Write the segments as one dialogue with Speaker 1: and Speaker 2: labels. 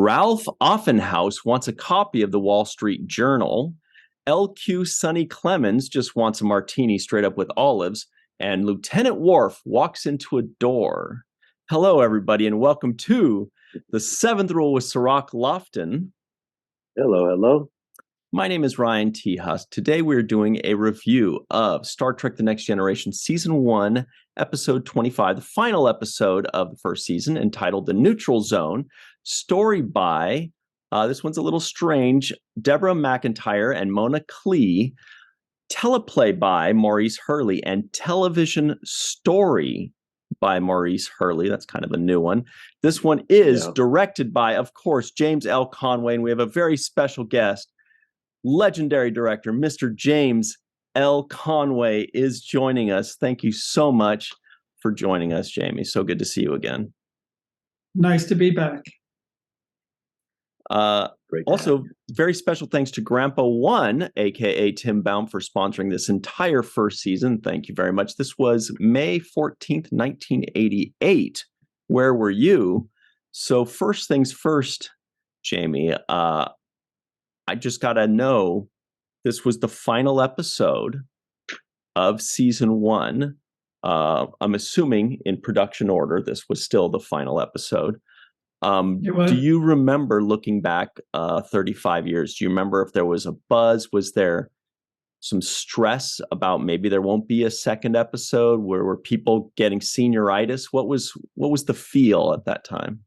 Speaker 1: Ralph Offenhouse wants a copy of the Wall Street Journal. LQ Sonny Clemens just wants a martini straight up with olives. And Lieutenant Worf walks into a door. Hello, everybody, and welcome to The Seventh Rule with Cirroc Lofton.
Speaker 2: Hello, hello.
Speaker 1: My name is Ryan T. Husk. Today we're doing a review of Star Trek The Next Generation Season 1, Episode 25, the final episode of the first season, entitled The Neutral Zone. Story by, this one's a little strange, Deborah McIntyre and Mona Clee. Teleplay by Maurice Hurley, and television story by Maurice Hurley. That's kind of a new one. This one is directed by, of course, James L. Conway, and we have a very special guest. Legendary director, Mr. James L. Conway is joining us. Thank you so much for joining us, Jamie. So good to see you again.
Speaker 3: Nice to be back.
Speaker 1: Also, very special thanks to Grandpa One, aka Tim Baum, for sponsoring this entire first season. Thank you very much. This was May 14th, 1988. Where were you? So first things first, Jamie, I just got to know, this was the final episode of season 1. I'm assuming in production order, this was still the final episode. Do you remember, looking back 35 years, do you remember if there was a buzz? Was there some stress about maybe there won't be a second episode? Were people getting senioritis? What was the feel at that time?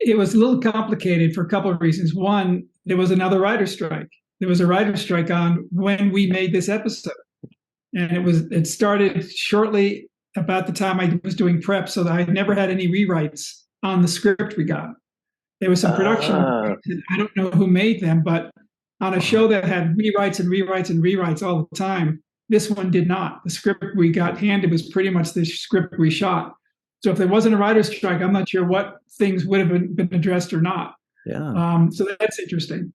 Speaker 3: It was a little complicated for a couple of reasons. One, there was another writer's strike. There was a writer's strike on when we made this episode. And it started shortly about the time I was doing prep, so that I never had any rewrites on the script we got. There was some production. I don't know who made them, but on a show that had rewrites and rewrites and rewrites all the time, this one did not. The script we got handed was pretty much the script we shot. So if there wasn't a writer's strike, I'm not sure what things would have been addressed or not.
Speaker 1: Yeah.
Speaker 3: So that's interesting.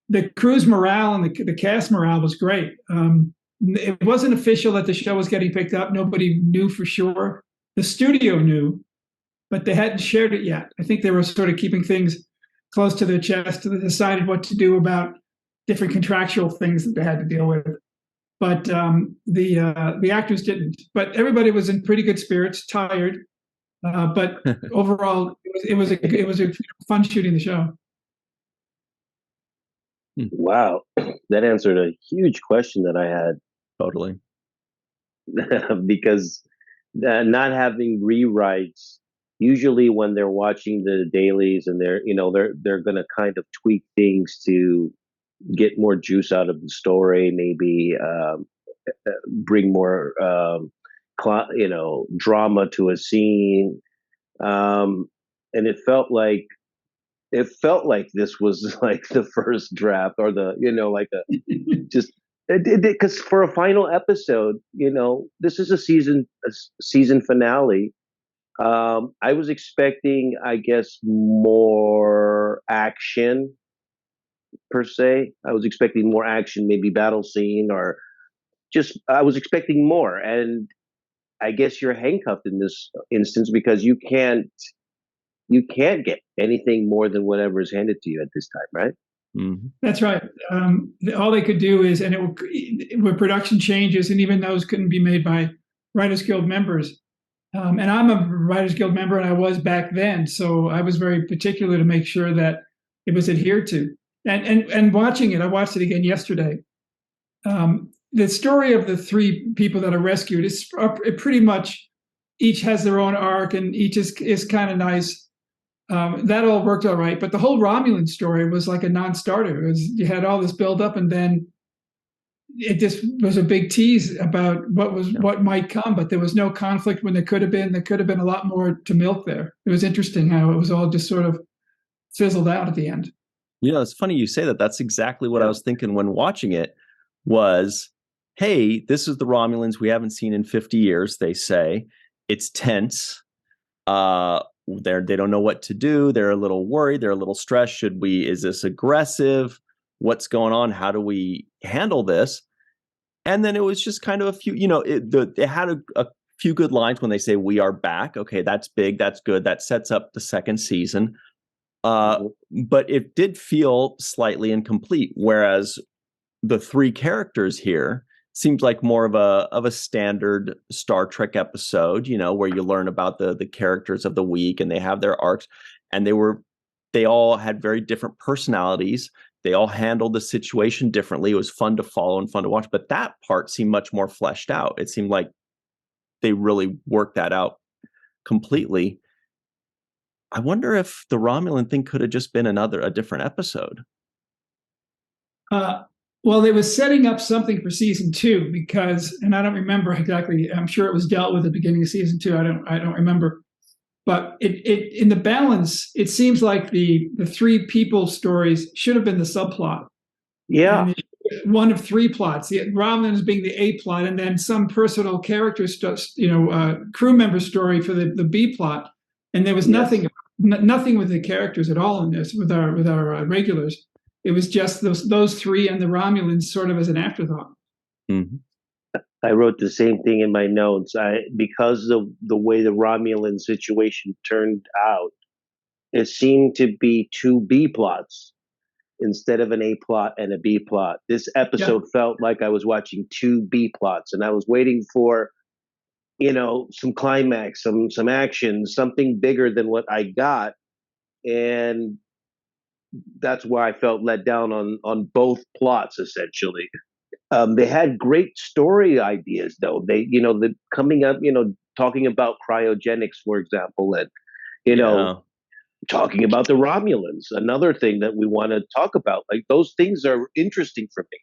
Speaker 3: The crew's morale and the cast morale was great. It wasn't official that the show was getting picked up. Nobody knew for sure. The studio knew, but they hadn't shared it yet. I think they were sort of keeping things close to their chest. They decided what to do about different contractual things that they had to deal with. But the actors didn't. But everybody was in pretty good spirits, tired. But overall, it was a fun shooting the show.
Speaker 2: Wow, that answered a huge question that I had.
Speaker 1: Totally.
Speaker 2: Because not having rewrites, usually when they're watching the dailies and they're going to kind of tweak things to get more juice out of the story, maybe bring more drama to a scene, and it felt like this was like the first draft, or because for a final episode, this is a season finale. I was expecting, I guess, more action per se. I was expecting more action, maybe battle scene, or I was expecting more. And I guess you're handcuffed in this instance because you can't get anything more than whatever is handed to you at this time, right?
Speaker 3: Mm-hmm. That's right. All they could do is, and with production changes, and even those couldn't be made by Writers Guild members. And I'm a Writers Guild member, and I was back then, so I was very particular to make sure that it was adhered to. And watching it, I watched it again yesterday. The story of the three people that are rescued is pretty much, each has their own arc, and each is kind of nice. That all worked all right, but the whole Romulan story was like a non-starter. You had all this build up, and then it just was a big tease about what might come, but there was no conflict when there could have been. There could have been a lot more to milk there. It was interesting how it was all just sort of fizzled out at the end.
Speaker 1: It's funny you say that. That's exactly what I was thinking when watching it was, hey, this is the Romulans we haven't seen in 50 years, they say. It's tense. They don't know what to do. They're a little worried. They're a little stressed. Is this aggressive? What's going on? How do we handle this? And then it was just kind of a few, it had a few good lines when they say, we are back. Okay, that's big. That's good. That sets up the second season. But it did feel slightly incomplete, whereas the three characters here seems like more of a standard Star Trek episode, where you learn about the characters of the week and they have their arcs, and they all had very different personalities. They all handled the situation differently. It was fun to follow and fun to watch, but that part seemed much more fleshed out. It seemed like they really worked that out completely. I wonder if the Romulan thing could have just been a different episode.
Speaker 3: Well, they was setting up something for season 2 because, and I don't remember exactly. I'm sure it was dealt with at the beginning of season 2. I don't remember, but it in the balance, it seems like the three people stories should have been the subplot.
Speaker 2: Yeah,
Speaker 3: one of three plots. The Romulans being the A plot, and then some personal character crew member story for the B plot. And there was nothing with the characters at all in this with our regulars. It was just those three and the Romulans sort of as an afterthought.
Speaker 1: Mm-hmm.
Speaker 2: I wrote the same thing in my notes. Because of the way the Romulan situation turned out, it seemed to be two B plots instead of an A plot and a B plot. This episode felt like I was watching two B plots, and I was waiting for, some climax, some action, something bigger than what I got, and that's why I felt let down on both plots, essentially. They had great story ideas, though. They, the coming up, talking about cryogenics, for example, and talking about the Romulans, another thing that we want to talk about. Like, those things are interesting for me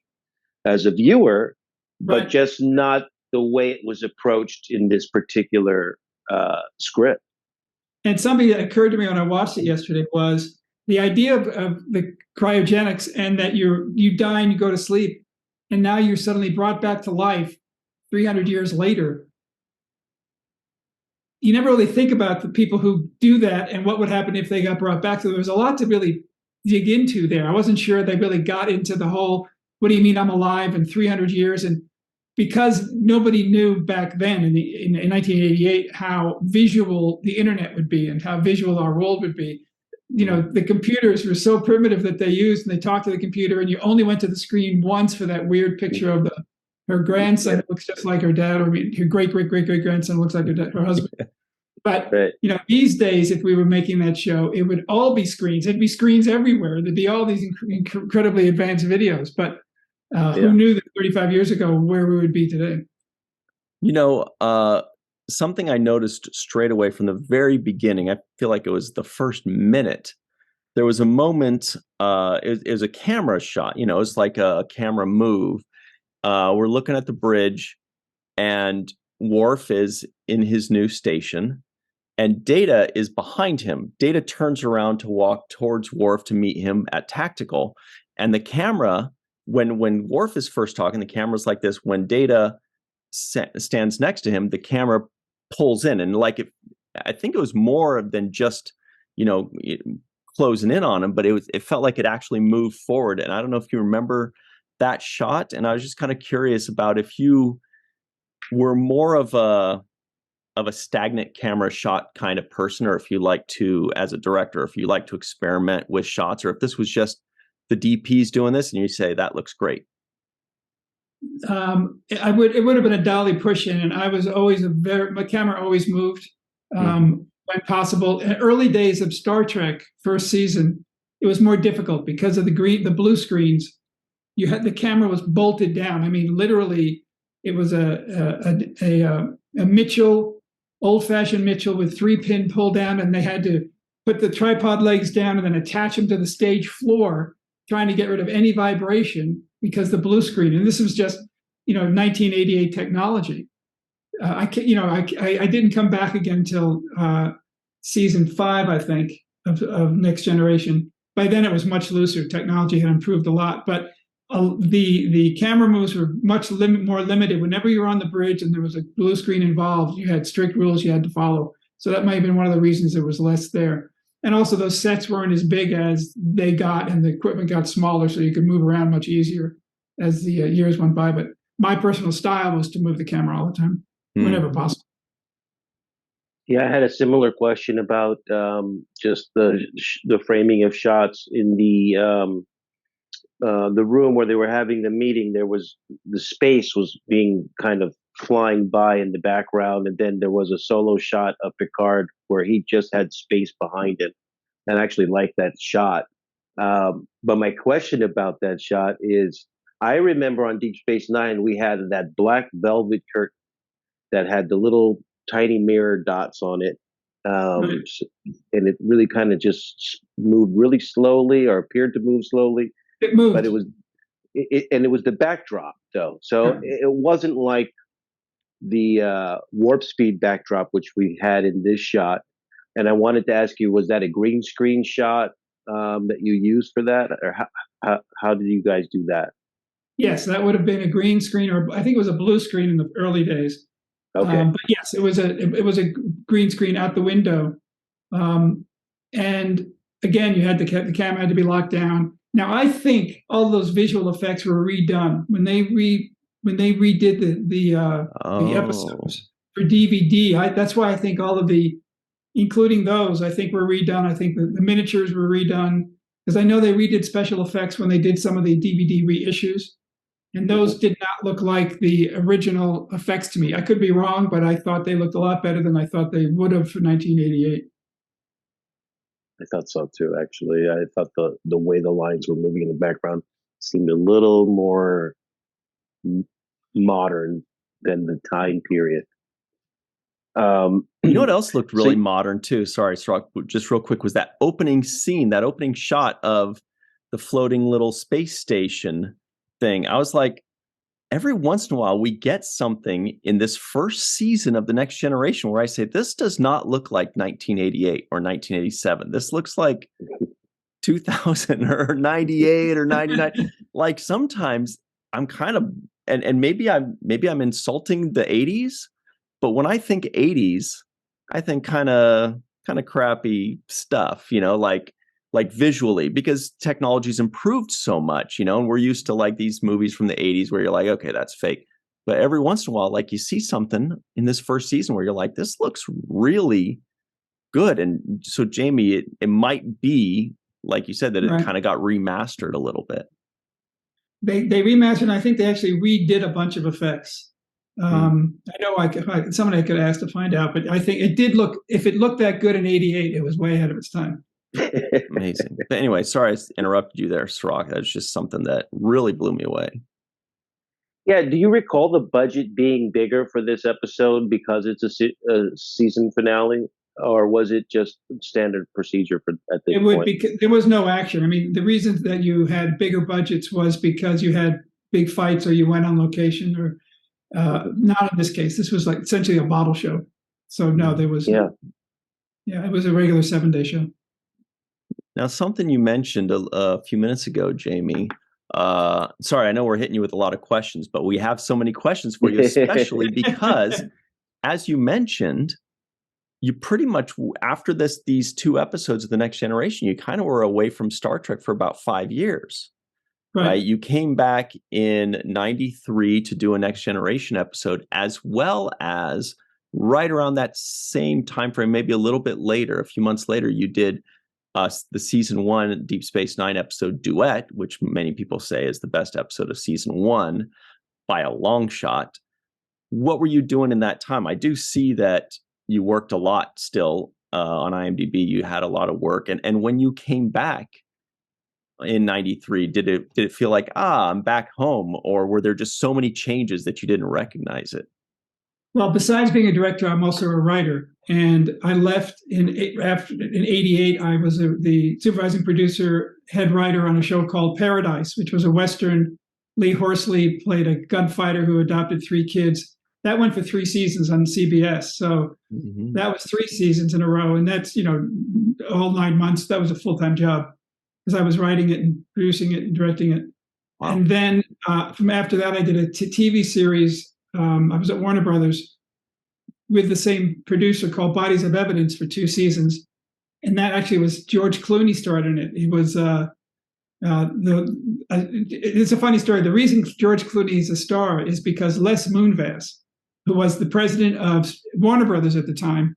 Speaker 2: as a viewer, but just not the way it was approached in this particular script.
Speaker 3: And something that occurred to me when I watched it yesterday was the idea of the cryogenics, and that you die and you go to sleep, and now you're suddenly brought back to life 300 years later. You never really think about the people who do that and what would happen if they got brought back. So there was a lot to really dig into there. I wasn't sure they really got into the whole, what do you mean I'm alive in 300 years? And because nobody knew back then in 1988 how visual the internet would be and how visual our world would be. The computers were so primitive that they used, and they talked to the computer, and you only went to the screen once for that weird picture of her grandson who looks just like her dad, or her great grandson looks like her husband. But these days, if we were making that show, it would all be screens. It'd be screens everywhere. There'd be all these incredibly advanced videos. But who knew that 35 years ago where we would be today?
Speaker 1: Something I noticed straight away from the very beginning, I feel like it was the first minute, there was a moment, it was a camera shot, it's like a camera move. We're looking at the bridge, and Worf is in his new station, and Data is behind him. Data turns around to walk towards Worf to meet him at Tactical. And the camera, when Worf is first talking, the camera's like this. When Data stands next to him, the camera pulls in, and I think it was more than just closing in on him, but it felt like it actually moved forward. And I don't know if you remember that shot, and I was just kind of curious about if you were more of a stagnant camera shot kind of person, or if you like to, as a director, if you like to experiment with shots, or if this was just the DPs doing this and you say that looks great.
Speaker 3: It would have been a dolly push in, and I was always my camera always moved when possible. In early days of Star Trek first season, it was more difficult because of the blue screens. The camera was bolted down. I mean, literally, it was a Mitchell, old-fashioned Mitchell with 3-pin pull down, and they had to put the tripod legs down and then attach them to the stage floor, trying to get rid of any vibration because the blue screen. And this was just 1988 technology. I didn't come back again until season 5, I think, of Next Generation. By then it was much looser. Technology had improved a lot, but the camera moves were much more limited. Whenever you were on the bridge and there was a blue screen involved, you had strict rules you had to follow. So that might have been one of the reasons there was less there. And also those sets weren't as big as they got, and the equipment got smaller, so you could move around much easier as the years went by. But my personal style was to move the camera all the time, whenever possible.
Speaker 2: Yeah, I had a similar question about just the framing of shots in the room where they were having the meeting. There was the space was being kind of flying by in the background, and then there was a solo shot of Picard where he just had space behind him, and I actually liked that shot. But my question about that shot is, I remember on Deep Space Nine we had that black velvet curtain that had the little tiny mirror dots on it.
Speaker 3: Right.
Speaker 2: And it really kind of just moved really slowly, or appeared to move slowly,
Speaker 3: It moved.
Speaker 2: but it was the backdrop though, so
Speaker 3: Yeah.
Speaker 2: it wasn't like the warp speed backdrop which we had in this shot. And I wanted to ask you, was that a green screen shot that you used for that, or how did you guys do that?
Speaker 3: Yes, that would have been a green screen, or I think it was a blue screen in the early days.
Speaker 2: Okay.
Speaker 3: But yes, it was a green screen out the window, and again, you had the camera had to be locked down. Now, I think all those visual effects were redone when they redid the episodes for DVD. That's why I think all of including those, I think were redone. I think the miniatures were redone, because I know they redid special effects when they did some of the DVD reissues. And those did not look like the original effects to me. I could be wrong, but I thought they looked a lot better than I thought they would have for 1988.
Speaker 2: I thought so too, actually. I thought the way the lines were moving in the background seemed a little more modern than the time period.
Speaker 1: You know what else looked really modern too? Sorry, Cirroc, just real quick, was that opening scene, that opening shot of the floating little space station thing. I was like, every once in a while we get something in this first season of The Next Generation where I say, this does not look like 1988 or 1987. This looks like 2000 or 98 or 99. Like sometimes I'm kind of, and maybe I'm insulting the 80s, but when I think 80s, I think kind of crappy stuff, like visually, because technology's improved so much, and we're used to like these movies from the 80s where you're like, okay, that's fake. But every once in a while, like you see something in this first season where you're like, this looks really good. And so, Jamie, it might be, like you said, that it kind of got remastered a little bit.
Speaker 3: They remastered, and I think they actually redid a bunch of effects. I know somebody I could ask to find out, but I think it did look, if it looked that good in 88, it was way ahead of its time.
Speaker 1: Amazing. But anyway, sorry I interrupted you there, Cirroc. That's just something that really blew me away.
Speaker 2: Yeah, do you recall the budget being bigger for this episode because it's a season finale, or was it just standard procedure at this point?
Speaker 3: There was no action. I mean, the reason that you had bigger budgets was because you had big fights, or you went on location, or not in this case. This was like essentially a bottle show. So no, there was it was a regular 7-day show.
Speaker 1: Now, something you mentioned a few minutes ago, Jamie. Sorry, I know we're hitting you with a lot of questions, but we have so many questions for you, especially because, as you mentioned, you pretty much, after these 2 episodes of The Next Generation, you kind of were away from Star Trek for about 5 years. Right? You came back in 93 to do a Next Generation episode, as well as right around that same time frame, maybe a little bit later, a few months later, you did the season 1 Deep Space Nine episode Duet, which many people say is the best episode of season 1 by a long shot. What were you doing in that time? I do see that you worked a lot still on IMDb. You had a lot of work. And when you came back in 93, did it feel like, I'm back home? Or were there just so many changes that you didn't recognize it?
Speaker 3: Well, besides being a director, I'm also a writer. And I left in 88. I was the supervising producer, head writer on a show called Paradise, which was a Western. Lee Horsley played a gunfighter who adopted 3 kids. That went for 3 seasons on CBS. So that was 3 seasons in a row. And that's, all 9 months. That was a full-time job, because I was writing it and producing it and directing it. Wow. And then from after that, I did a TV series. I was at Warner Brothers with the same producer called Bodies of Evidence for 2 seasons. And that actually was George Clooney starred in it. He was it's a funny story. The reason George Clooney is a star is because Les Moonves, who was the president of Warner Brothers at the time,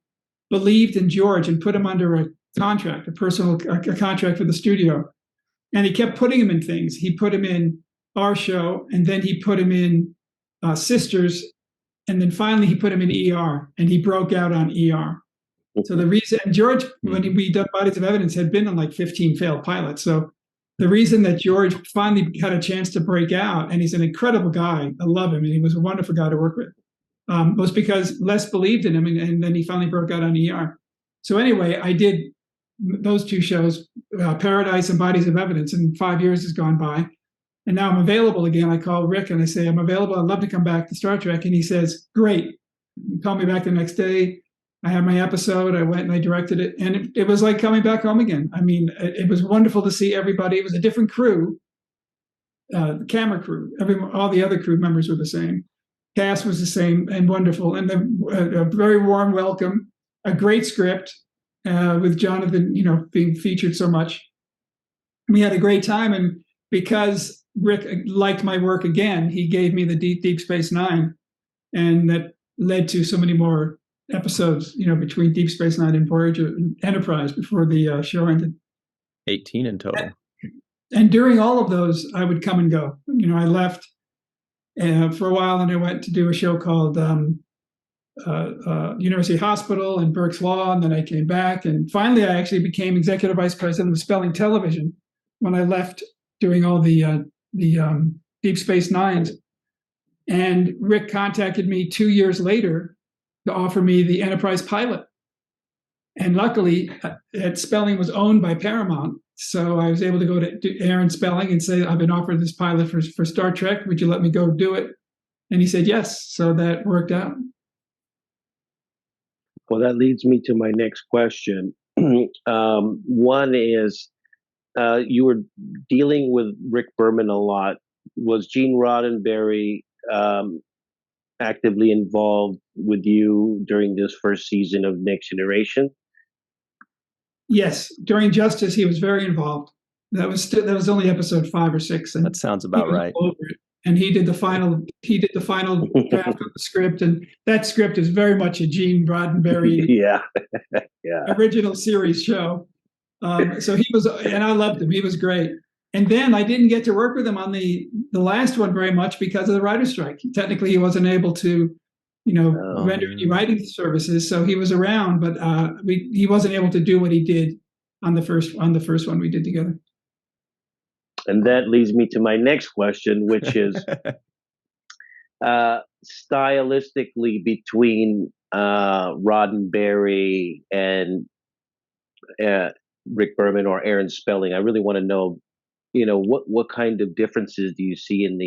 Speaker 3: believed in George and put him under a contract, a contract for the studio. And he kept putting him in things. He put him in our show, and then he put him in Sisters, and then finally he put him in ER, and he broke out on ER. So the reason, and George, when we done Bodies of Evidence, had been on like 15 failed pilots. So the reason that George finally had a chance to break out, and he's an incredible guy, I love him, and he was a wonderful guy to work with, was because Les believed in him, and then he finally broke out on ER. So anyway, I did those two shows, Paradise and Bodies of Evidence, and 5 years has gone by. And now I'm available again. I call Rick and I say, I'm available. I'd love to come back to Star Trek. And he says, great. He called me back the next day. I had my episode. I went and I directed it. And it was like coming back home again. I mean, it was wonderful to see everybody. It was a different crew, the camera crew. All the other crew members were the same. Cast was the same and wonderful. And a very warm welcome, a great script with Jonathan, being featured so much. We had a great time. And because Rick liked my work again, he gave me the Deep Space Nine, and that led to so many more episodes, between Deep Space Nine and Voyager and Enterprise before the show ended.
Speaker 1: 18 in total.
Speaker 3: And during all of those, I would come and go. I left for a while, and I went to do a show called University Hospital and Burke's Law, and then I came back, and finally I actually became executive vice president of Spelling Television when I left doing all the Deep Space Nines. And Rick contacted me 2 years later to offer me the Enterprise pilot. And luckily, Spelling was owned by Paramount. So I was able to go to Aaron Spelling and say, I've been offered this pilot for Star Trek. Would you let me go do it? And he said, yes. So that worked out.
Speaker 2: Well, that leads me to my next question. One is, you were dealing with Rick Berman a lot. Was Gene Roddenberry actively involved with you during this first season of Next Generation?
Speaker 3: Yes, during Justice, he was very involved. That was only episode 5 or 6, and
Speaker 1: that sounds about right.
Speaker 3: And he did the final draft of the script, and that script is very much a Gene Roddenberry original series show. So he was, and I loved him. He was great. And then I didn't get to work with him on the last one very much because of the writer's strike. Technically, he wasn't able to, render any writing services. So he was around, but he wasn't able to do what he did on the first one we did together.
Speaker 2: And that leads me to my next question, which is stylistically between Roddenberry and Rick Berman or Aaron Spelling. I really want to know, what kind of differences do you see in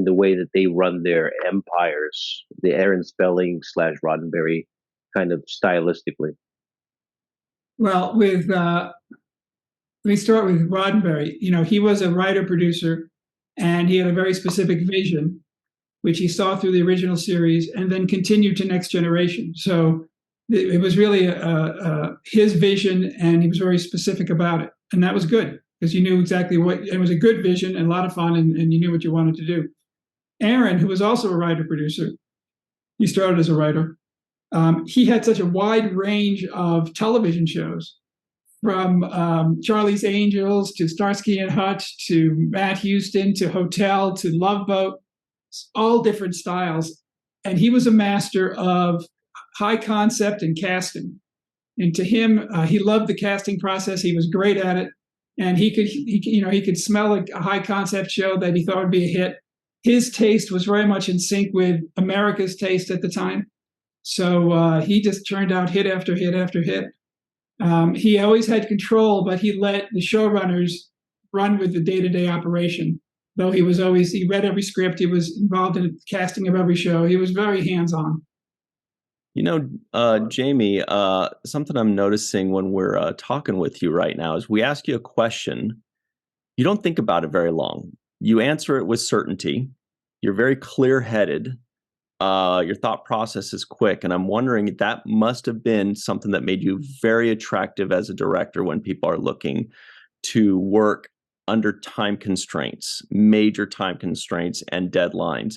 Speaker 2: the way that they run their empires, the Aaron Spelling / Roddenberry kind of stylistically?
Speaker 3: Well, let me start with Roddenberry. He was a writer-producer, and he had a very specific vision, which he saw through the original series and then continued to Next Generation. So it was really his vision, and he was very specific about it. And that was good, because you knew exactly it was a good vision and a lot of fun, and you knew what you wanted to do. Aaron, who was also a writer-producer, he started as a writer. He had such a wide range of television shows, from Charlie's Angels to Starsky and Hutch to Matt Houston to Hotel to Love Boat, all different styles. And he was a master of high concept and casting. And to him, he loved the casting process. He was great at it. And he could smell a high concept show that he thought would be a hit. His taste was very much in sync with America's taste at the time. So he just churned out hit after hit after hit. He always had control, but he let the showrunners run with the day-to-day operation. Though he read every script, he was involved in the casting of every show. He was very hands-on.
Speaker 1: Jamie, something I'm noticing when we're talking with you right now is we ask you a question. You don't think about it very long. You answer it with certainty. You're very clear-headed. Your thought process is quick. And I'm wondering if that must have been something that made you very attractive as a director when people are looking to work under time constraints, major time constraints and deadlines.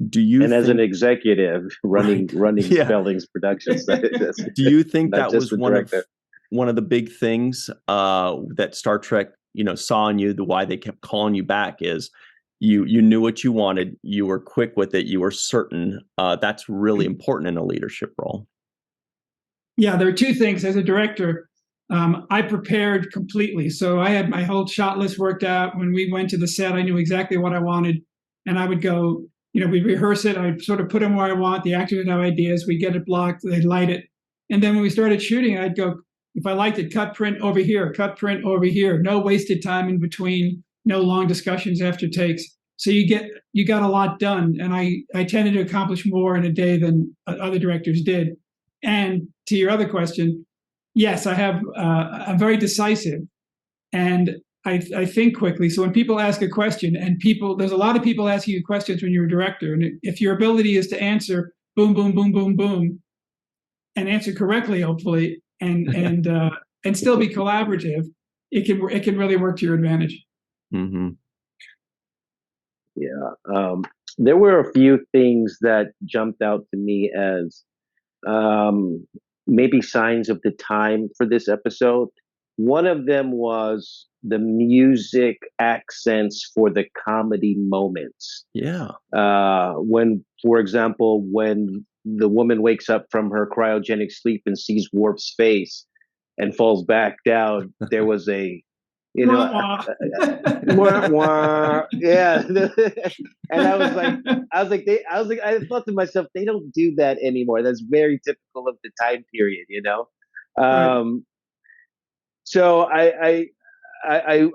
Speaker 1: Do you
Speaker 2: and as an executive running
Speaker 1: Yeah.
Speaker 2: Spellings Productions,
Speaker 1: do you think
Speaker 2: not
Speaker 1: that
Speaker 2: just
Speaker 1: was
Speaker 2: the director.
Speaker 1: one of the big things that Star Trek, saw in you, the why they kept calling you back is you knew what you wanted, you were quick with it, you were certain. That's really important in a leadership role.
Speaker 3: Yeah, there are two things. As a director, I prepared completely. So I had my whole shot list worked out. When we went to the set, I knew exactly what I wanted. And I would go, we'd rehearse it. I'd sort of put them where I want. The actors would have ideas. We'd get it blocked. They'd light it. And then when we started shooting, I'd go, if I liked it, cut print over here, cut print over here. No wasted time in between, no long discussions after takes. So you got a lot done. And I tended to accomplish more in a day than other directors did. And to your other question, yes, I'm very decisive, and I think quickly. So when people ask a question, and there's a lot of people asking you questions when you're a director, and if your ability is to answer boom, boom, boom, boom, boom, and answer correctly, hopefully, and still be collaborative, it can really work to your advantage.
Speaker 1: Mm-hmm.
Speaker 2: Yeah, there were a few things that jumped out to me as maybe signs of the time for this episode. One of them was the music accents for the comedy moments.
Speaker 1: Yeah.
Speaker 2: When, for example, when the woman wakes up from her cryogenic sleep and sees Worf's face and falls back down, there was a, wah, wah, yeah. And I thought to myself, they don't do that anymore. That's very typical of the time period,
Speaker 3: Right.
Speaker 2: So I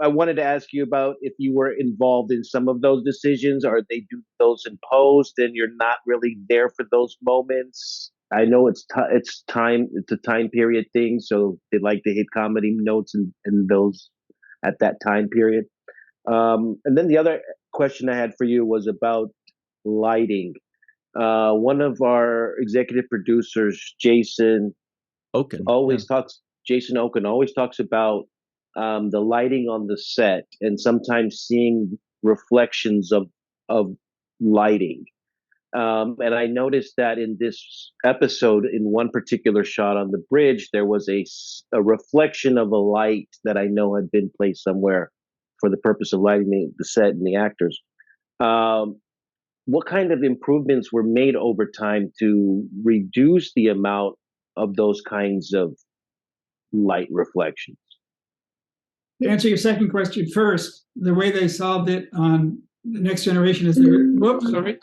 Speaker 2: wanted to ask you about if you were involved in some of those decisions, or they do those in post and you're not really there for those moments. I know it's a time period thing, so they like to hit comedy notes and those at that time period. And then the other question I had for you was about lighting. One of our executive producers, Jason
Speaker 1: Okun,
Speaker 2: always talks about the lighting on the set and sometimes seeing reflections of lighting. And I noticed that in this episode, in one particular shot on the bridge, there was a reflection of a light that I know had been placed somewhere for the purpose of lighting the set and the actors. What kind of improvements were made over time to reduce the amount of those kinds of light reflections?
Speaker 3: To answer your second question first, the way they solved it on The Next Generation is whoops, sorry.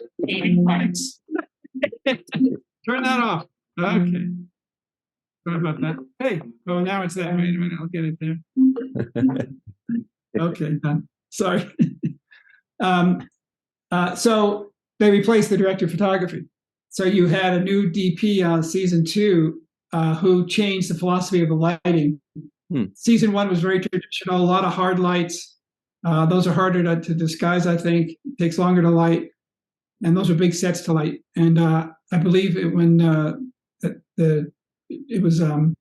Speaker 3: Turn that off. Okay. Sorry about that. Hey, now it's that. Wait a minute, I'll get it there. Okay, done. Sorry. So they replaced the director of photography. So you had a new DP on season 2 who changed the philosophy of the lighting. Season 1 was very traditional, a lot of hard lights. Those are harder to disguise, I think. It takes longer to light. And those are big sets to light. And I believe it was, I can't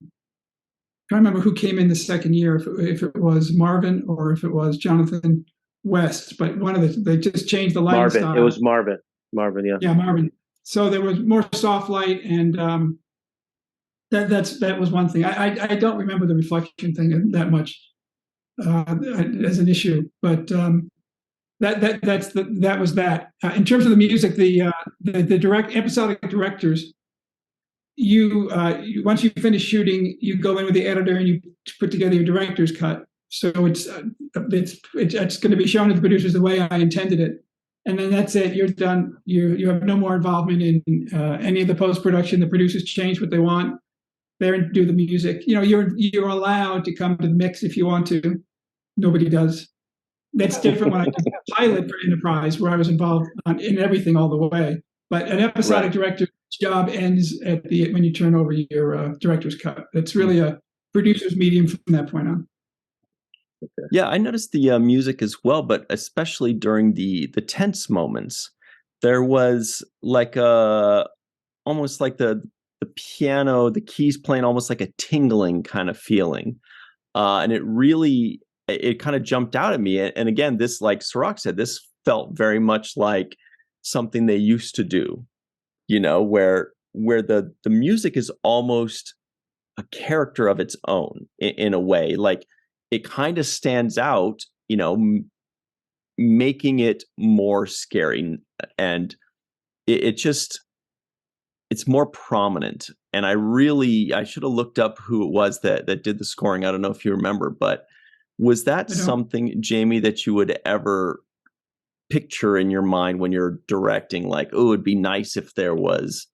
Speaker 3: remember who came in the second year, if it was Marvin or if it was Jonathan West, but they just changed the lighting style.
Speaker 2: It was Marvin, yeah.
Speaker 3: Yeah, Marvin. So there was more soft light, and that was one thing. I don't remember the reflection thing that much as an issue, but that was that. In terms of the music, the direct episodic directors, you once you finish shooting, you go in with the editor and you put together your director's cut. So it's going to be shown to the producers the way I intended it, and then that's it. You're done. You have no more involvement in any of the post production. The producers change what they want. They do the music. You're allowed to come to the mix if you want to. Nobody does. That's different when I did a pilot for Enterprise, where I was involved in everything all the way. But an episodic director's job ends when you turn over your director's cut. It's really a producer's medium from that point on.
Speaker 1: Okay. Yeah, I noticed the music as well, but especially during the tense moments, there was like almost like the piano, the keys playing almost like a tingling kind of feeling, and it kind of jumped out at me. And again, this, like Cirroc said, this felt very much like something they used to do, where the music is almost a character of its own in a way. Like it kind of stands out, making it more scary, and it's more prominent. And I should have looked up who it was that did the scoring. I don't know if you remember, but was that something, Jamie, that you would ever picture in your mind when you're directing? Like, oh, it'd be nice if there was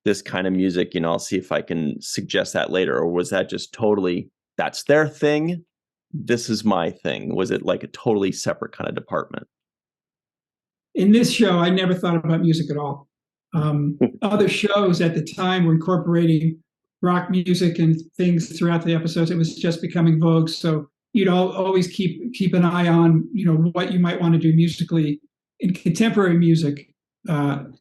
Speaker 1: this kind of music, I'll see if I can suggest that later. Or was that just totally, that's their thing, this is my thing? Was it like a totally separate kind of department?
Speaker 3: In this show, I never thought about music at all. Other shows at the time were incorporating rock music and things throughout the episodes. It was just becoming vogue. So you'd always keep an eye on, what you might want to do musically in contemporary music to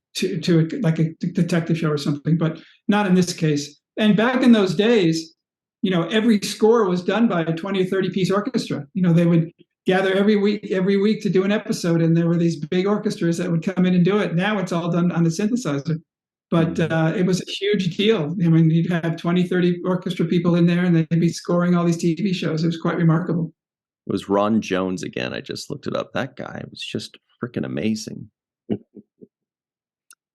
Speaker 3: like a detective show or something, but not in this case. And back in those days, every score was done by a 20 or 30 piece orchestra. They would gather every week to do an episode, and there were these big orchestras that would come in and do it. Now it's all done on the synthesizer, but it was a huge deal. I mean, you'd have 20, 30 orchestra people in there, and they'd be scoring all these TV shows. It was quite remarkable.
Speaker 1: It was Ron Jones again. I just looked it up. That guy was just freaking amazing.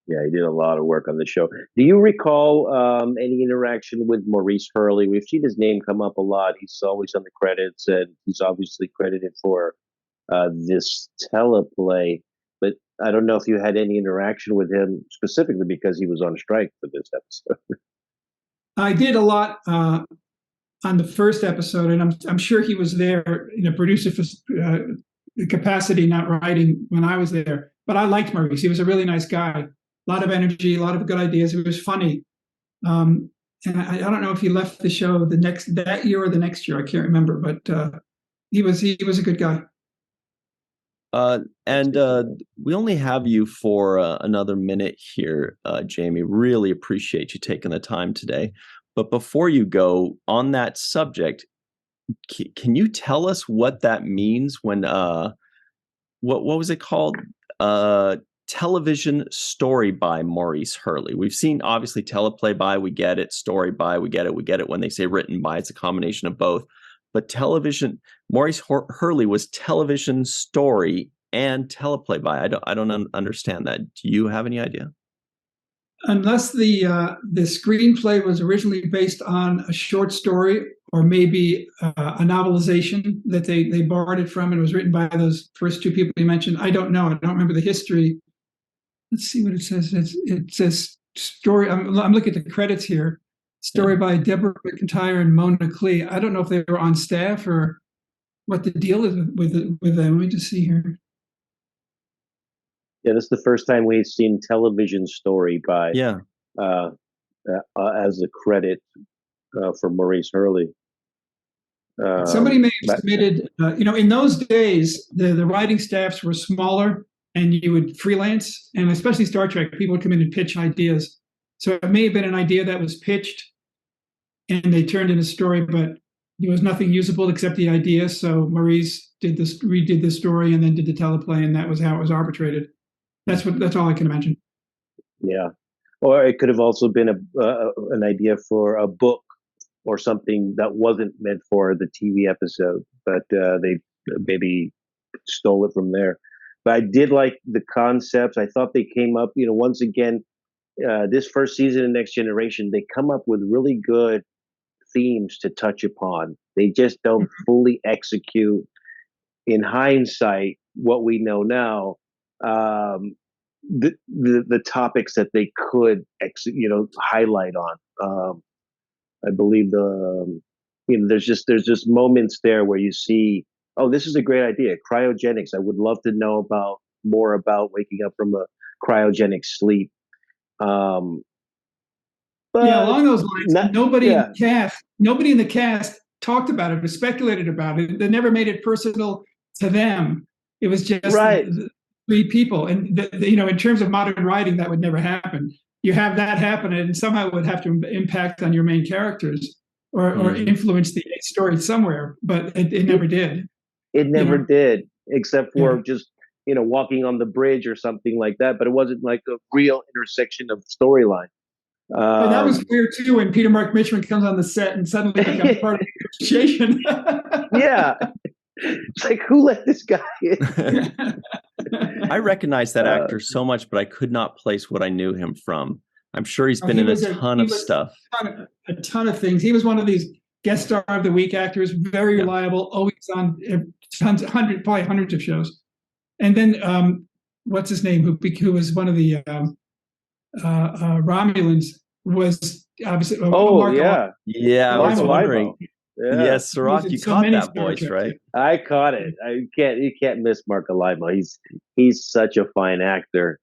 Speaker 2: Yeah, he did a lot of work on the show. Do you recall any interaction with Maurice Hurley? We've seen his name come up a lot. He's always on the credits, and he's obviously credited for this teleplay. But I don't know if you had any interaction with him specifically because he was on strike for this episode.
Speaker 3: I did a lot on the first episode, and I'm sure he was there in a producer capacity, not writing when I was there. But I liked Maurice. He was a really nice guy. A lot of energy, a lot of good ideas. It was funny. And I don't know if he left the show that year or the next year. I can't remember, but he was a good guy.
Speaker 1: And we only have you for another minute here, Jamie. Really appreciate you taking the time today. But before you go on that subject, can you tell us what that means when what was it called? Television story by Maurice Hurley. We've seen obviously teleplay by, we get it, story by, we get it. When they say written by, it's a combination of both. But television, Maurice Hurley was television story and teleplay by. I don't understand that. Do you have any idea?
Speaker 3: Unless the screenplay was originally based on a short story or maybe a novelization that they borrowed it from and was written by those first two people you mentioned. I don't know. I don't remember the history. Let's see what it says. It says story. I'm looking at the credits here. Story by Deborah McIntyre and Mona Clee. I don't know if they were on staff or what the deal is with them. Let me just see here.
Speaker 2: Yeah, this is the first time we've seen television story by as a credit for Maurice Hurley.
Speaker 3: Somebody may have submitted, in those days, the writing staffs were smaller and you would freelance, and especially Star Trek, people would come in and pitch ideas. So it may have been an idea that was pitched and they turned into a story, but there was nothing usable except the idea. So Maurice redid the story and then did the teleplay, and that was how it was arbitrated. That's all I can imagine.
Speaker 2: Yeah. Or it could have also been an idea for a book or something that wasn't meant for the TV episode, but they maybe stole it from there. But I did like the concepts. I thought they came up, once again, this first season of Next Generation, they come up with really good themes to touch upon. They just don't fully execute, in hindsight, what we know now, the topics that they could highlight on. I believe there's just moments there where you see, oh, this is a great idea. Cryogenics. I would love to know more about waking up from a cryogenic sleep. But
Speaker 3: yeah, along those lines, nobody in the cast talked about it or speculated about it. They never made it personal to them. It was just three people, and in terms of modern writing, that would never happen. You have that happen, and somehow it would have to impact on your main characters or influence the story somewhere. But it never did.
Speaker 2: It never did, except for just walking on the bridge or something like that, but it wasn't like a real intersection of storyline.
Speaker 3: And that was weird too when Peter Mark Mitchman comes on the set and suddenly becomes part of the negotiation.
Speaker 2: Yeah. It's like, who let this guy in?
Speaker 1: I recognize that actor so much, but I could not place what I knew him from. I'm sure he's been in a ton of stuff.
Speaker 3: A ton of things. He was one of these guest star of the week actors, very reliable, always on probably hundreds of shows. And then what's his name? Who was one of the Romulans was obviously.
Speaker 2: Yeah,
Speaker 1: I was wondering. Yeah. Yes, Cirroc, you caught that voice, right?
Speaker 2: I caught it. You can't miss Mark Alimo. He's such a fine actor.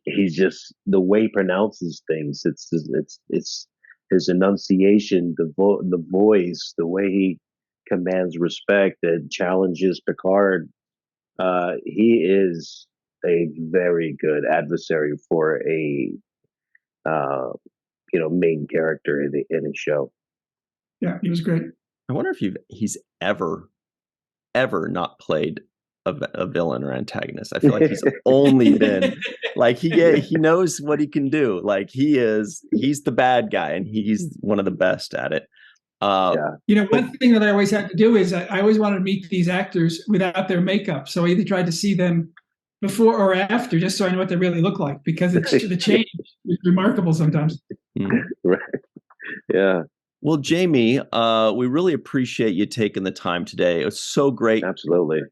Speaker 2: He's just the way he pronounces things. It's his enunciation, the voice, the way he commands respect and challenges Picard. He is a very good adversary for a main character in a show.
Speaker 3: Yeah, he was great.
Speaker 1: I wonder if he's ever not played a villain or antagonist. I feel like he's only been like he knows what he can do. Like he's the bad guy and he's one of the best at it.
Speaker 3: One thing that I always had to do is I always wanted to meet these actors without their makeup. So I either tried to see them before or after, just so I know what they really look like, because the change is remarkable sometimes.
Speaker 2: Right. Yeah.
Speaker 1: Well, Jamie, we really appreciate you taking the time today. It was so great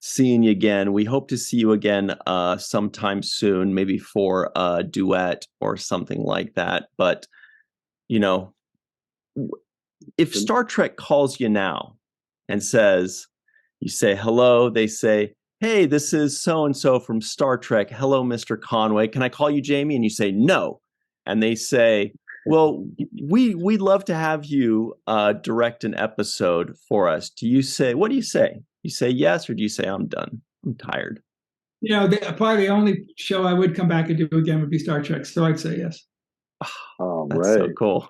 Speaker 1: seeing you again. We hope to see you again sometime soon, maybe for a duet or something like that. But, if Star Trek calls you now and says, you say hello, they say, hey, this is so-and-so from Star Trek. Hello, Mr. Conway. Can I call you Jamie? And you say no. And they say, well, we'd love to have you direct an episode for us. What do you say? You say yes, or do you say I'm done? I'm tired.
Speaker 3: Probably the only show I would come back and do again would be Star Trek. So I'd say yes.
Speaker 2: Oh,
Speaker 1: that's
Speaker 2: right.
Speaker 1: So cool.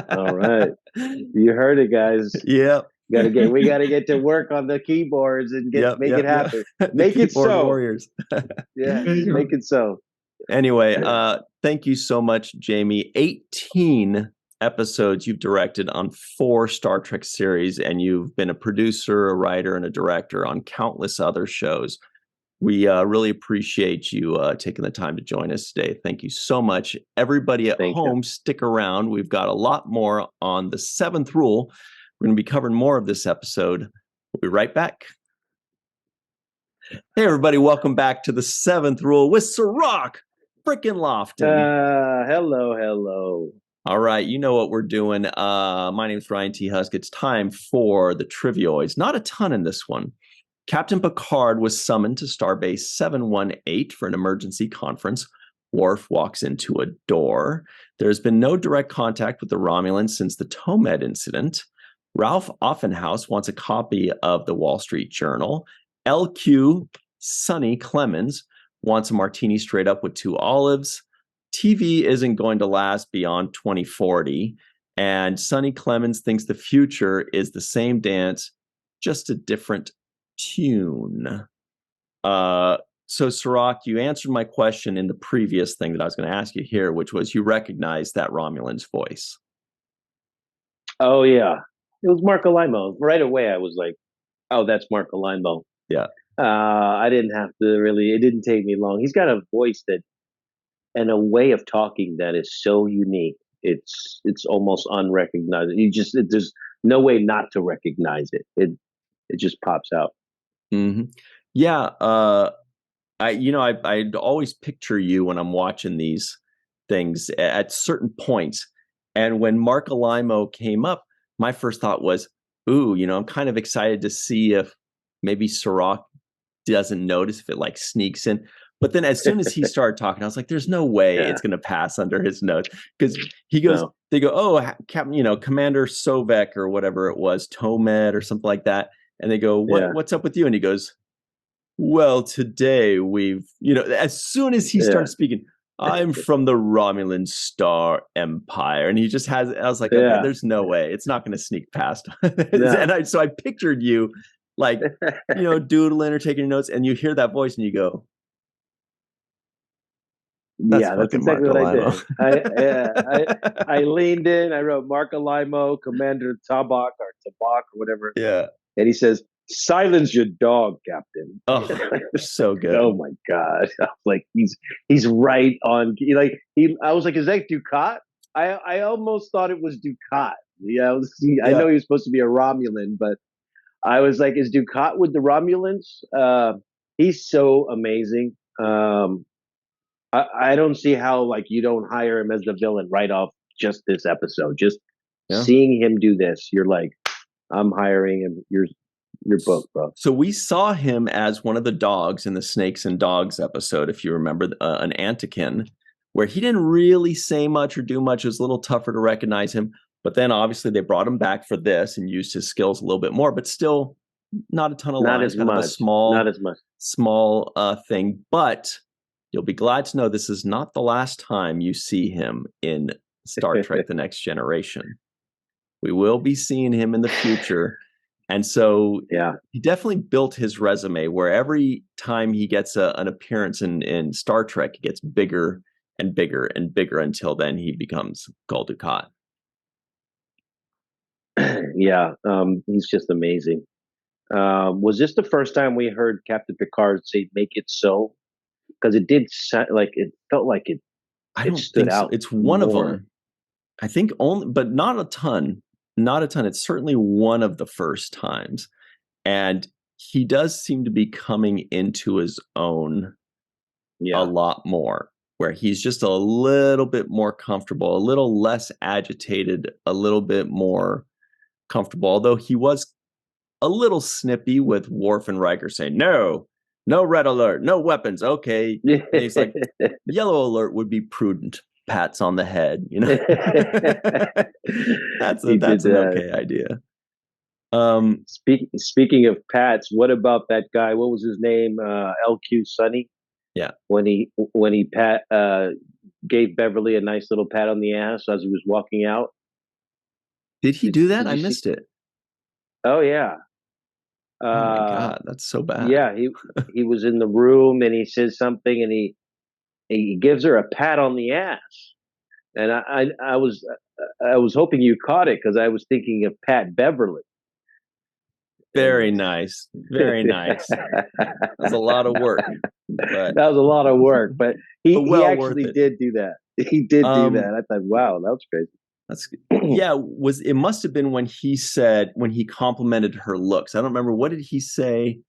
Speaker 2: All right. You heard it, guys.
Speaker 1: Yeah.
Speaker 2: We gotta get to work on the keyboards and make it happen. Make it so.
Speaker 1: Warriors.
Speaker 2: Yeah, make it so.
Speaker 1: Anyway, thank you so much, Jamie. 18 episodes you've directed on 4 Star Trek series, and you've been a producer, a writer, and a director on countless other shows. We really appreciate you taking the time to join us today. Thank you so much. Everybody at home, stick around. We've got a lot more on the 7th Rule. We're going to be covering more of this episode. We'll be right back. Hey, everybody. Welcome back to the 7th Rule with Cirroc freaking Lofton.
Speaker 2: Hello.
Speaker 1: All right. You know what we're doing. My name is Ryan T. Husk. It's time for the Trivioids. Not a ton in this one. Captain Picard was summoned to Starbase 718 for an emergency conference. Worf walks into a door. There's been no direct contact with the Romulans since the Tomed incident. Ralph Offenhouse wants a copy of the Wall Street Journal. LQ Sonny Clemens wants a martini straight up with 2 olives. TV isn't going to last beyond 2040. And Sonny Clemens thinks the future is the same dance, just a different tune. So Cirroc, you answered my question in the previous thing that I was going to ask you here, which was you recognize that Romulan's voice.
Speaker 2: Oh yeah, it was Mark Alimo. Right away I was like, oh, that's Mark Alimo.
Speaker 1: Yeah.
Speaker 2: I didn't have to really, it didn't take me long. He's got a voice that and a way of talking that is so unique. It's almost unrecognizable. There's no way not to recognize it. It just pops out.
Speaker 1: Mm-hmm. Yeah. I'd always picture you when I'm watching these things at certain points. And when Mark Alimo came up, my first thought was, I'm kind of excited to see if maybe Cirroc doesn't notice, if it like sneaks in. But then as soon as he started talking, I was like, there's no way it's going to pass under his nose. Because he goes, they go, oh, Captain, Commander Sovek or whatever it was, Tomed or something like that. And they go, what's up with you? And he goes, well, today we've, as soon as he started speaking, I'm from the Romulan Star Empire. And he just I was like, okay, there's no way. It's not going to sneak past. And so I pictured you like, doodling or taking notes, and you hear that voice and you go,
Speaker 2: that's exactly what I did. I leaned in, I wrote Mark Alimo, Commander Tabak or whatever.
Speaker 1: Yeah.
Speaker 2: And he says, "Silence your dog, Captain."
Speaker 1: Oh, so good.
Speaker 2: Oh my God. I was like, he's right on. I was like, is that Ducat? I almost thought it was Ducat. Yeah, I know he was supposed to be a Romulan, but I was like, is Ducat with the Romulans? He's so amazing. I don't see how you don't hire him as the villain right off just this episode. Just seeing him do this, you're like, I'm hiring him. You're booked, bro.
Speaker 1: So we saw him as one of the dogs in the Snakes and Dogs episode, if you remember, an Antikin, where he didn't really say much or do much. It was a little tougher to recognize him. But then obviously they brought him back for this and used his skills a little bit more, but still not a ton of lines. Kind of a small thing. But you'll be glad to know this is not the last time you see him in Star Trek: The Next Generation. We will be seeing him in the future. And so he definitely built his resume where every time he gets an appearance in Star Trek, it gets bigger and bigger and bigger until then he becomes Gul Dukat.
Speaker 2: He's just amazing. Was this the first time we heard Captain Picard say, "Make it so"? Because it did sound like it felt like it.
Speaker 1: I don't stood out. It's one of them. I think only, but not a ton. Not a ton. It's certainly one of the first times. And he does seem to be coming into his own a lot more, where he's just a little bit more comfortable, a little less agitated, a little bit more comfortable. Although he was a little snippy with Worf and Riker saying, no red alert, no weapons. Okay. And he's like, yellow alert would be prudent. Pats on the head, that's an okay idea.
Speaker 2: Speaking of pats, what about that guy? What was his name? LQ Sonny.
Speaker 1: Yeah.
Speaker 2: When he gave Beverly a nice little pat on the ass as he was walking out.
Speaker 1: Did he do that? I missed it.
Speaker 2: Oh yeah.
Speaker 1: Oh my God, that's so bad.
Speaker 2: Yeah, he was in the room and he says something and he gives her a pat on the ass, and I was hoping you caught it because I was thinking of Pat Beverly.
Speaker 1: Very nice, very nice. That was a lot of work.
Speaker 2: That was a lot of work, but he actually did do that. He did do that. I thought, wow, that was crazy.
Speaker 1: That's it must have been when he complimented her looks. I don't remember, what did he say?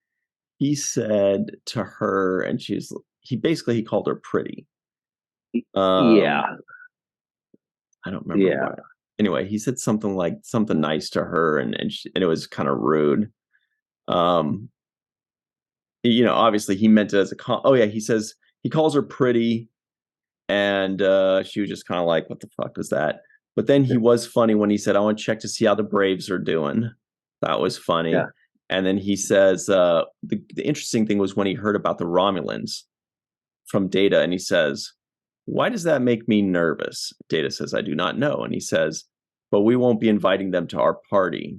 Speaker 1: He said to her, and he called her pretty. I don't remember what. Anyway, he said something nice to her, and it was kind of rude. Obviously he meant it as a he says he calls her pretty, and she was just kind of like, what the fuck was that? But then he was funny when he said, I want to check to see how the Braves are doing. That was funny. Yeah. And then he says, the interesting thing was when he heard about the Romulans from Data, and he says, why does that make me nervous? Data says, I do not know. And he says, but we won't be inviting them to our party.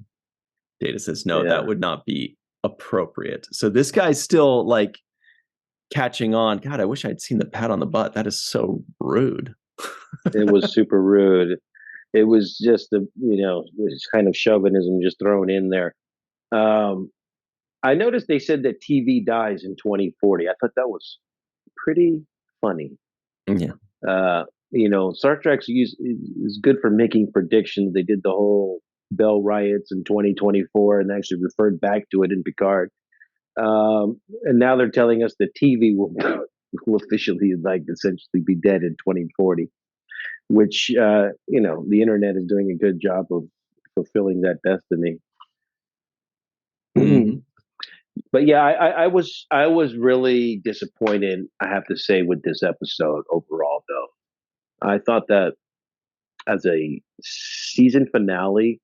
Speaker 1: Data says, no, that would not be appropriate. So this guy's still catching on. God, I wish I'd seen the pat on the butt. That is so rude.
Speaker 2: It was super rude. It was just this kind of chauvinism just thrown in there. I noticed they said that TV dies in 2040. I thought that was pretty funny.
Speaker 1: Yeah.
Speaker 2: Star Trek is good for making predictions. They did the whole Bell riots in 2024 and actually referred back to it in Picard. And now they're telling us that TV will officially essentially be dead in 2040, which, the internet is doing a good job of fulfilling that destiny.
Speaker 1: Mm-hmm.
Speaker 2: But yeah, I was really disappointed, I have to say, with this episode overall, though. I thought that as a season finale,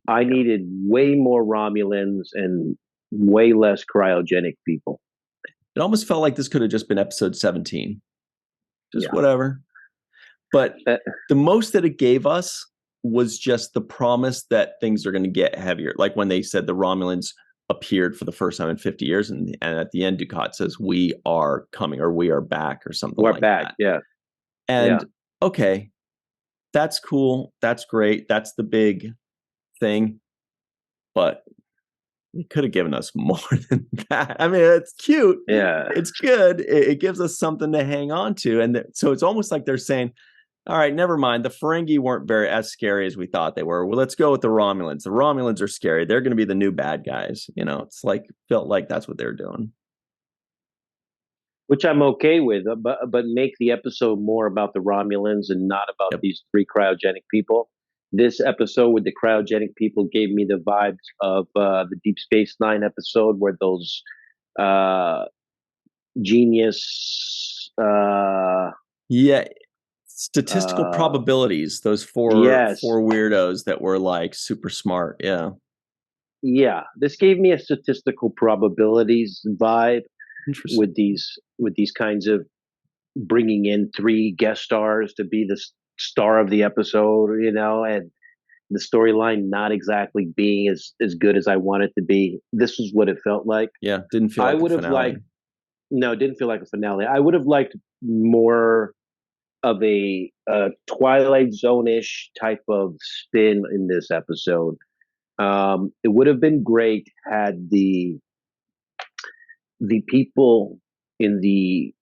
Speaker 2: I needed way more Romulans and way less cryogenic people.
Speaker 1: It almost felt like this could have just been episode 17. Just whatever. But the most that it gave us was just the promise that things are going to get heavier. Like when they said the Romulans appeared for the first time in 50 years. And at the end, Dukat says, "We are coming," or "We are back," or something
Speaker 2: We're
Speaker 1: like
Speaker 2: back.
Speaker 1: that.
Speaker 2: Yeah.
Speaker 1: And okay, that's cool. That's great. That's the big thing. But you could have given us more than that. I mean, it's cute.
Speaker 2: Yeah.
Speaker 1: It's good. It gives us something to hang on to. And so it's almost like they're saying, all right, never mind. The Ferengi weren't as scary as we thought they were. Well, let's go with the Romulans. The Romulans are scary. They're going to be the new bad guys. It's like, felt like that's what they're doing.
Speaker 2: Which I'm okay with, but make the episode more about the Romulans and not about these three cryogenic people. This episode with the cryogenic people gave me the vibes of the Deep Space Nine episode where those genius
Speaker 1: statistical probabilities, those four weirdos that were like super smart.
Speaker 2: Yeah, this gave me a statistical probabilities vibe with these kinds of bringing in three guest stars to be the star of the episode, and the storyline not exactly being as good as I want it to be. This is what it felt like.
Speaker 1: Yeah, didn't feel like a finale.
Speaker 2: No, it didn't feel like a finale. I would have liked more of a Twilight Zone-ish type of spin in this episode. It would have been great had the people in the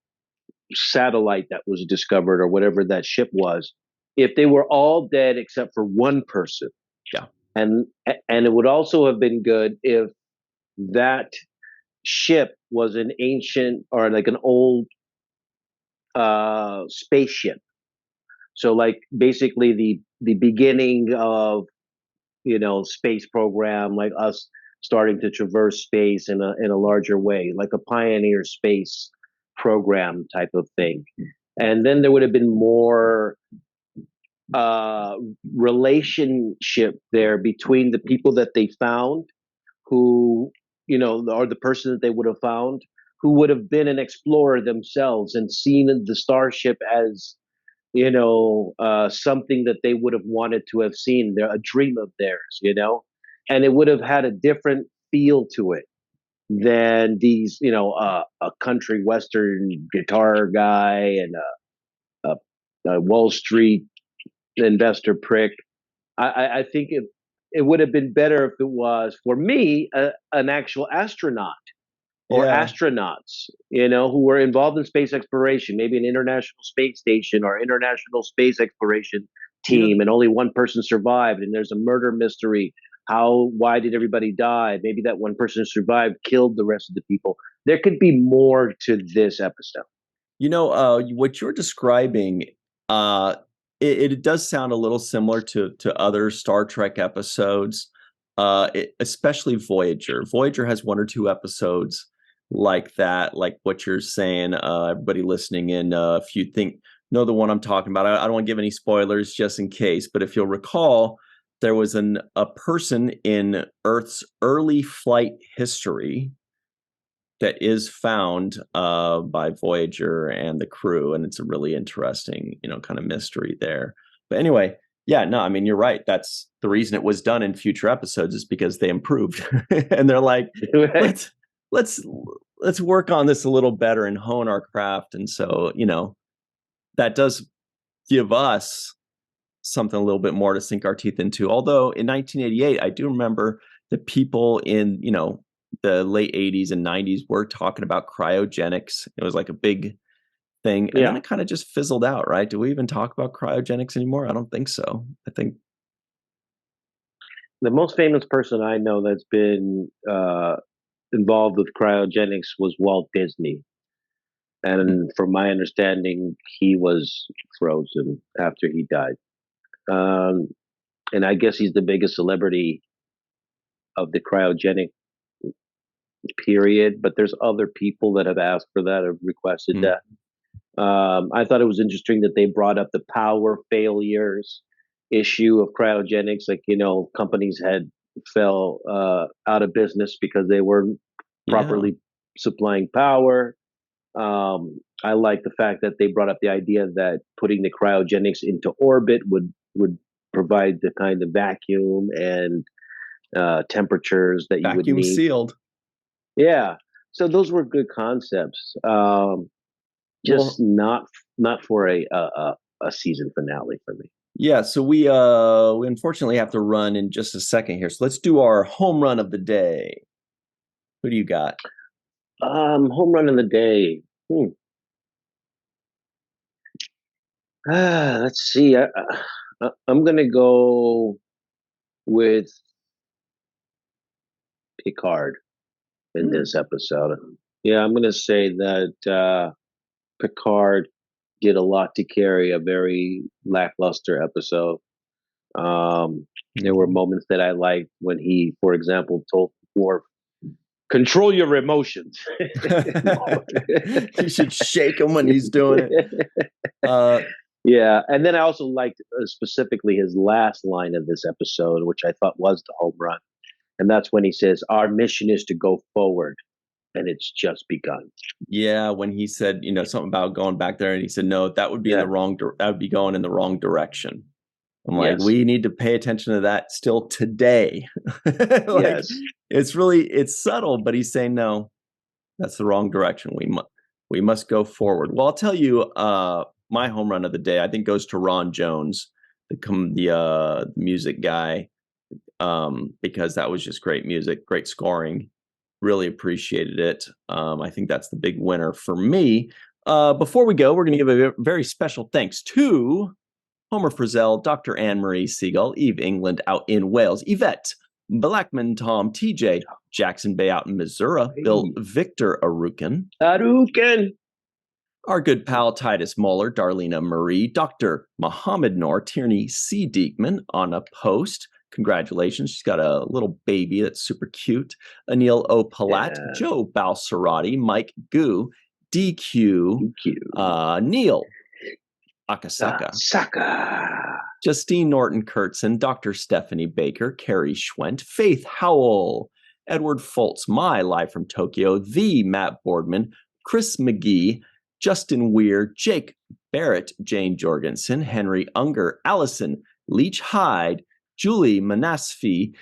Speaker 2: satellite that was discovered, or whatever that ship was, if they were all dead except for one person.
Speaker 1: Yeah.
Speaker 2: And it would also have been good if that ship was an ancient or like an old spaceship. So like basically the beginning of space program, like us starting to traverse space in a larger way, like a pioneer space program type of thing. And then there would have been more relationship there between the people that they found, who or the person that they would have found, who would have been an explorer themselves and seen the starship as something that they would have wanted to have seen, a dream of theirs, and it would have had a different feel to it than these, a country western guitar guy and a Wall Street investor prick. I think it would have been better if it was, for me, an actual astronaut or astronauts, who were involved in space exploration, maybe an international space station or international space exploration team, and only one person survived, and there's a murder mystery. Why did everybody die? Maybe that one person who survived killed the rest of the people. There could be more to this episode.
Speaker 1: What you're describing, it does sound a little similar to other Star Trek episodes, especially Voyager. Voyager has one or two episodes like that, like what you're saying. Everybody listening in, if you know the one I'm talking about, I don't want to give any spoilers just in case, but if you'll recall, there was a person in Earth's early flight history that is found by Voyager and the crew, and it's a really interesting, kind of mystery there. But anyway, I mean, you're right. That's the reason it was done in future episodes, is because they improved, and they're like, let's work on this a little better and hone our craft. And so, that does give us something a little bit more to sink our teeth into. Although in 1988, I do remember the people in, the late 80s and 90s were talking about cryogenics. It was like a big thing. And then it kind of just fizzled out, right? Do we even talk about cryogenics anymore? I don't think so. I think
Speaker 2: the most famous person I know that's been involved with cryogenics was Walt Disney. And from my understanding, he was frozen after he died. And I guess he's the biggest celebrity of the cryogenic period, but there's other people that have asked for that, have requested that. I thought it was interesting that they brought up the power failures issue of cryogenics. Like, companies fell out of business because they weren't properly supplying power. I like the fact that they brought up the idea that putting the cryogenics into orbit would provide the kind of vacuum and temperatures that you would
Speaker 1: Vacuum
Speaker 2: need.
Speaker 1: sealed.
Speaker 2: Yeah. So those were good concepts. Just not for a season finale for me.
Speaker 1: Yeah, so we unfortunately have to run in just a second here. So let's do our home run of the day. Who do you got?
Speaker 2: Home run of the day. Let's see. I'm gonna go with Picard in this episode. Yeah, I'm gonna say that Picard did a lot to carry a very lackluster episode. There were moments that I liked when he, for example, told Worf, "Control your emotions."
Speaker 1: You should shake him when he's doing it.
Speaker 2: Yeah, and then I also liked specifically his last line of this episode, which I thought was the home run, and that's when he says, "Our mission is to go forward, and it's just begun."
Speaker 1: Yeah, when he said, something about going back there, and he said, "No, that would be in the wrong. That would be going in the wrong direction." I'm like, we need to pay attention to that still today.
Speaker 2: Yes,
Speaker 1: it's subtle, but he's saying, no, that's the wrong direction. We must go forward. Well, I'll tell you, my home run of the day, I think, goes to Ron Jones, the music guy, because that was just great music, great scoring. Really appreciated it. I think that's the big winner for me. Before we go, we're going to give a very special thanks to Homer Frizzell, Dr. Marie Segal, Eve England out in Wales, Yvette Blackmon-Tom, TJ Jackson-Bey out in Missouri, Bill Victor Arucan, our good pal Titus Mohler, Darlena Marie, Dr. Mohamed Noor, Tierney C. Dieckmann on a post. Congratulations. She's got a little baby that's super cute. Anil O. Polat, Joe Balsarotti, Mike Gu, Dequeue, Neal Akasaka, Justine Norton-Kertson, Dr. Stephanie Baker, Carrie Schwent, Faith Howell, Edward Foltz, live from Tokyo, the Matt Boardman, Chris McGee, Justin Weir, Jake Barrett, Jane Jorgensen, Henry Unger, Allison Leach Hyde, Julie Manasfi,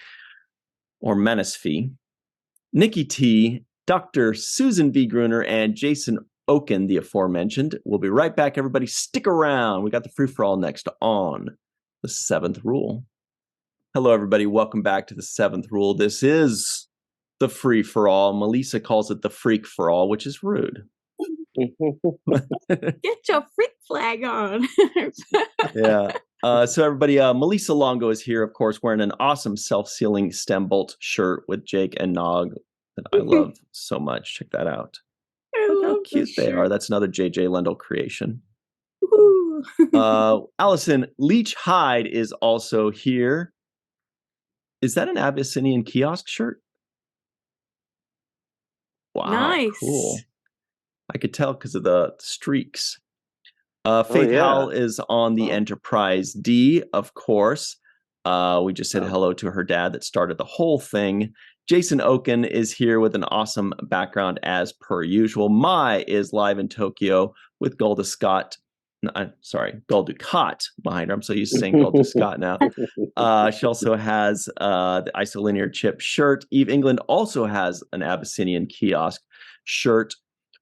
Speaker 1: Nikki T, Dr. Susan V. Gruner, and Jason Okun, the aforementioned. We'll be right back, everybody. Stick around. We got the free-for-all next on The Seventh Rule. Hello, everybody. Welcome back to The Seventh Rule. This is the free-for-all. Melissa calls it the freak-for-all, which is rude.
Speaker 4: Get your freak flag on.
Speaker 1: Yeah. So everybody, Melissa Longo is here, of course, wearing an awesome self-sealing stem bolt shirt with Jake and Nog that I love so much. Check that out. Look how cute they are. That's another JJ Lendl creation. Allison Leach Hyde is also here. Is that an Abyssinian kiosk shirt? Wow,
Speaker 4: nice.
Speaker 1: Cool. I could tell because of the streaks. Faith Howell is on the Enterprise D, of course. We just said hello to her dad that started the whole thing. Jason Okun is here with an awesome background as per usual. Mai is live in Tokyo with Gul Dukat behind her. I'm so used to saying Gul Dukat now. She also has the isolinear chip shirt. Eve England also has an Abyssinian kiosk shirt.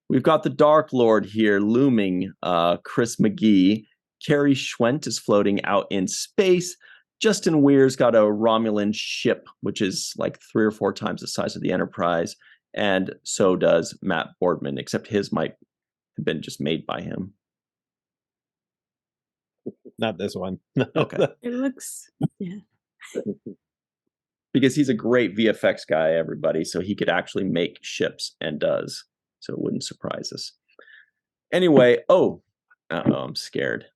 Speaker 1: We've got the Dark Lord here looming, Chris McGee. Carrie Schwent is floating out in space. Justin Weir's got a Romulan ship, which is like 3 or 4 times the size of the Enterprise. And so does Matt Boardman, except his might have been just made by him.
Speaker 5: Not this one.
Speaker 1: Okay.
Speaker 4: It looks, yeah.
Speaker 1: Because he's a great VFX guy, everybody. So he could actually make ships and does. So it wouldn't surprise us. Anyway, I'm scared.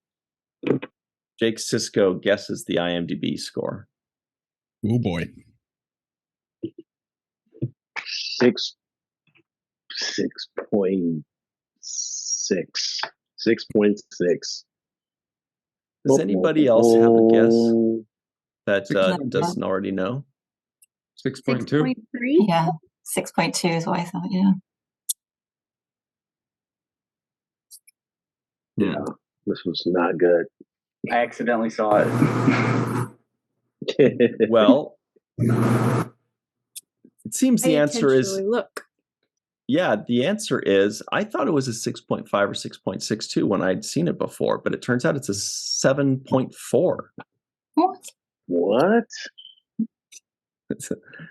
Speaker 1: Jake Sisko guesses the IMDb score.
Speaker 5: Oh boy.
Speaker 2: 6.6. 6.6.
Speaker 1: Does anybody else have a guess that doesn't already know?
Speaker 5: 6.2.
Speaker 6: Yeah, 6.2 is what I thought. Yeah.
Speaker 2: Yeah, this was not good.
Speaker 7: I accidentally saw it.
Speaker 1: Well, It seems the answer is
Speaker 4: look.
Speaker 1: yeah. The answer is I thought it was a 6.5 or 6.62 when I'd seen it before, but it turns out it's a 7.4.
Speaker 2: What?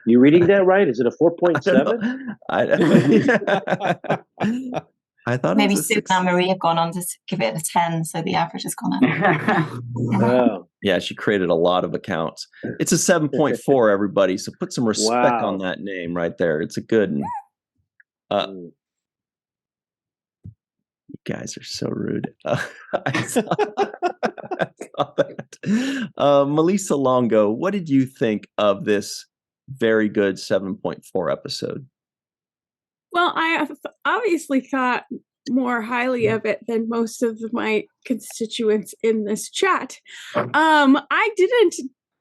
Speaker 2: You reading that right? Is it a 4.7?
Speaker 1: I thought
Speaker 6: maybe
Speaker 1: it was a
Speaker 6: Sue and Marie have gone on to give it a 10, so the average has gone up.
Speaker 2: Oh.
Speaker 1: Yeah, she created a lot of accounts. It's a 7.4, everybody. So put some respect on that name right there. It's a good one. You guys are so rude. I saw that. Malissa Longo, what did you think of this very good 7.4 episode?
Speaker 4: Well, I obviously thought more highly of it than most of my constituents in this chat. I didn't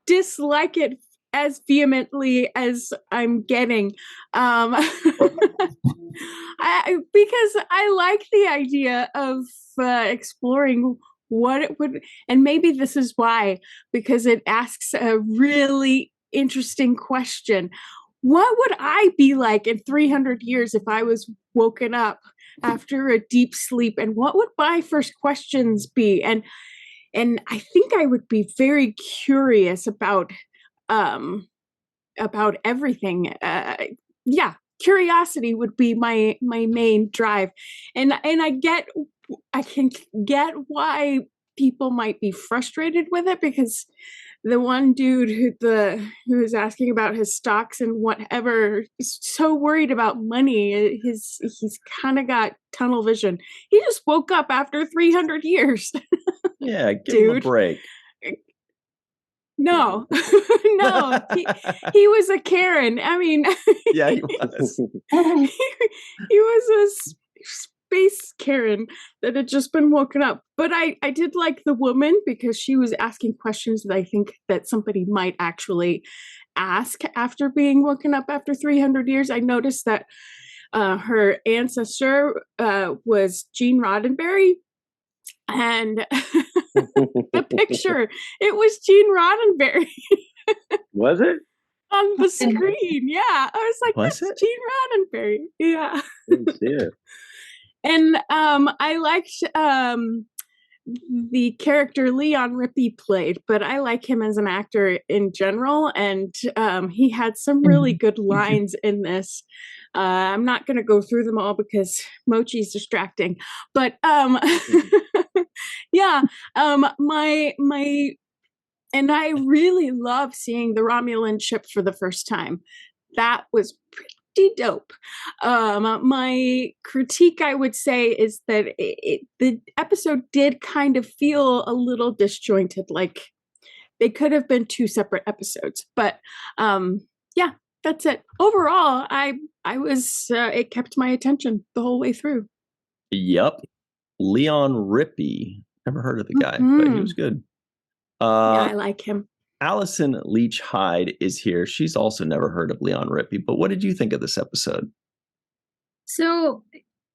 Speaker 4: dislike it as vehemently as I'm getting. Because I like the idea of exploring what it would, and maybe this is why, because it asks a really interesting question. What would I be like in 300 years if I was woken up after a deep sleep? And what would my first questions be? And I think I would be very curious about everything. Curiosity would be my main drive. And I can get why people might be frustrated with it, because the one dude who was asking about his stocks and whatever is so worried about money. He's kind of got tunnel vision. He just woke up after 300 years.
Speaker 1: Yeah, give him a break.
Speaker 4: No, no, he was a Karen. I mean,
Speaker 1: yeah, he was.
Speaker 4: he was a space Karen that had just been woken up. But I did like the woman, because she was asking questions that I think that somebody might actually ask after being woken up after 300 years. I noticed that her ancestor was Gene Roddenberry. And the picture, it was Gene Roddenberry.
Speaker 2: Was it?
Speaker 4: On the screen, yeah. I was like,
Speaker 1: was
Speaker 4: that's
Speaker 1: it?
Speaker 4: Gene Roddenberry. Yeah.
Speaker 2: Didn't see it.
Speaker 4: And I liked the character Leon Rippey played, but I like him as an actor in general, and he had some really good lines in this. I'm not going to go through them all because Mochi's distracting, but yeah, and I really love seeing the Romulan ship for the first time. That was pretty dope. My critique, I would say, is that the episode did kind of feel a little disjointed, like they could have been two separate episodes. But yeah, that's it. Overall, I was it kept my attention the whole way through.
Speaker 1: Yep. Leon Rippey. Never heard of the guy, but he was good.
Speaker 4: Yeah, I like him.
Speaker 1: Allison Leach Hyde is here. She's also never heard of Leon Rippey, but what did you think of this episode?
Speaker 7: So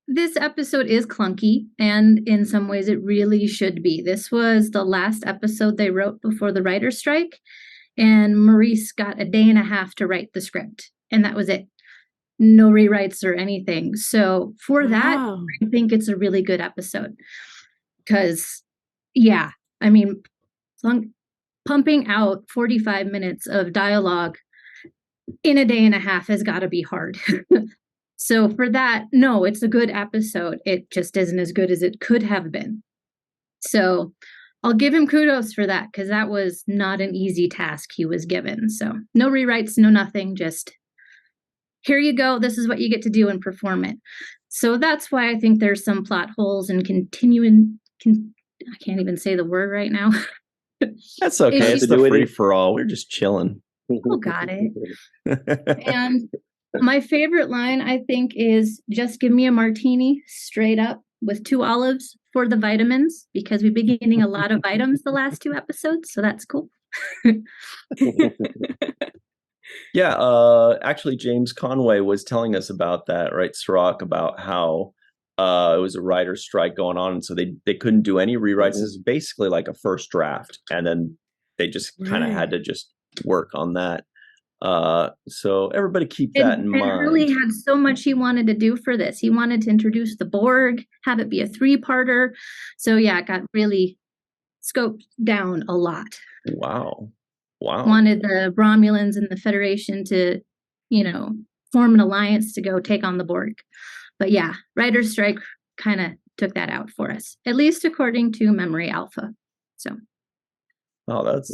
Speaker 7: this episode is clunky, and in some ways it really should be. This was the last episode they wrote before the writer's strike, and Maurice got a day and a half to write the script, and that was it. No rewrites or anything. So for that, I think it's a really good episode. Because, yeah, I mean, pumping out 45 minutes of dialogue in a day and a half has got to be hard. So for that, no, it's a good episode. It just isn't as good as it could have been. So I'll give him kudos for that, because that was not an easy task he was given. So no rewrites, no nothing, just here you go. This is what you get to do and perform it. So that's why I think there's some plot holes and I can't even say the word right now.
Speaker 1: That's okay. It's the free for all. We're just chilling.
Speaker 7: Oh, got it. And my favorite line, I think, is just give me a martini straight up with 2 olives for the vitamins, because we've been getting a lot of items the last 2 episodes. So that's cool.
Speaker 1: Yeah. Actually, James Conway was telling us about that, right, Cirroc, about how it was a writer's strike going on, and so they couldn't do any rewrites. This is basically like a first draft, and then they just kind of had to just work on that. So everybody keep that in mind.
Speaker 7: Really had so much he wanted to do for this. He wanted to introduce the Borg, have it be a 3-parter. So yeah, it got really scoped down a lot.
Speaker 1: Wow.
Speaker 7: Wanted the Romulans and the Federation to, form an alliance to go take on the Borg. But yeah, writer's strike kind of took that out for us, at least according to Memory Alpha. So.
Speaker 1: Oh, that's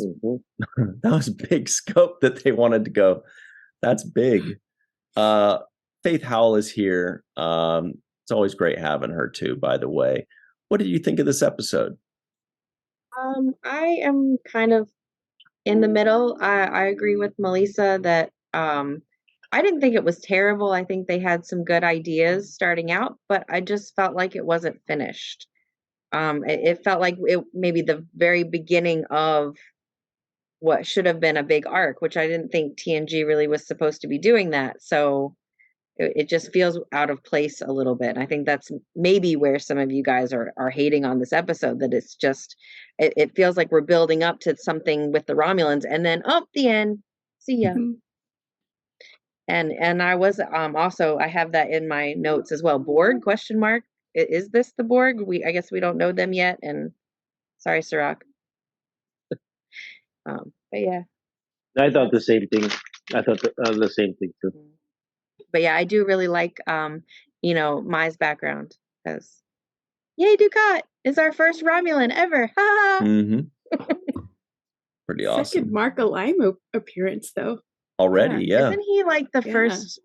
Speaker 1: that was big scope that they wanted to go. That's big. Faith Howell is here. It's always great having her too, by the way. What did you think of this episode?
Speaker 8: I am kind of in the middle. I agree with Malissa that I didn't think it was terrible. I think they had some good ideas starting out, but I just felt like it wasn't finished. It felt like it maybe the very beginning of what should have been a big arc, which I didn't think TNG really was supposed to be doing that. So it just feels out of place a little bit. And I think that's maybe where some of you guys are hating on this episode, that it's just, it feels like we're building up to something with the Romulans and then, the end, see ya. Mm-hmm. And I was also, I have that in my notes as well. Borg, ? Is this the Borg? I guess we don't know them yet. And sorry, Cirroc. But yeah.
Speaker 2: I thought the same thing. I thought the same thing too.
Speaker 8: But yeah, I do really like, Mai's background, because yay, Ducat is our first Romulan ever. Ha!
Speaker 1: Mm-hmm. Pretty awesome.
Speaker 4: Second Mark Alime appearance, though.
Speaker 1: Already, yeah.
Speaker 8: Isn't he like the first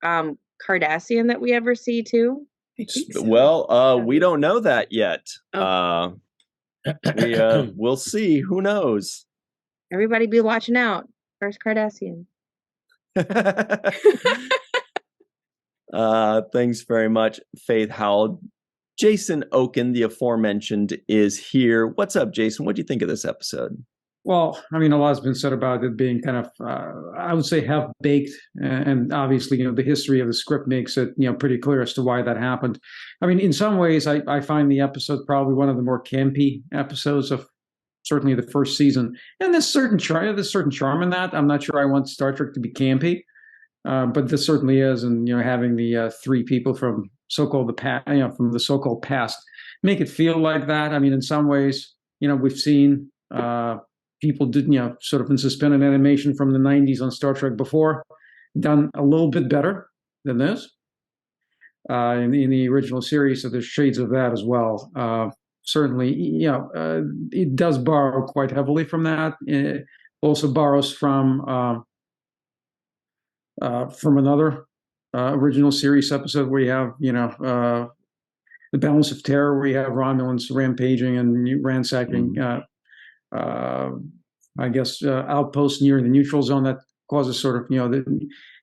Speaker 8: Cardassian that we ever see too?
Speaker 4: I think so.
Speaker 1: Well, we don't know that yet. We'll see. Who knows?
Speaker 8: Everybody be watching out. First Cardassian.
Speaker 1: Thanks very much, Faith Howell. Jason Okun, the aforementioned, is here. What's up, Jason? What do you think of this episode?
Speaker 5: Well, I mean, a lot's been said about it being kind of, I would say, half-baked. And obviously, the history of the script makes it, pretty clear as to why that happened. I mean, in some ways, I find the episode probably one of the more campy episodes of certainly the first season. And there's certain charm in that. I'm not sure I want Star Trek to be campy, but this certainly is. And, having the 3 people from so-called from the so-called past make it feel like that. I mean, in some ways, we've seen people did, sort of in suspended animation from the 90s on Star Trek before, done a little bit better than this in the original series. So there's shades of that as well. Certainly, it does borrow quite heavily from that. It also borrows from another original series episode where you have, the Balance of Terror, where you have Romulans rampaging and ransacking outposts near the neutral zone that causes sort of,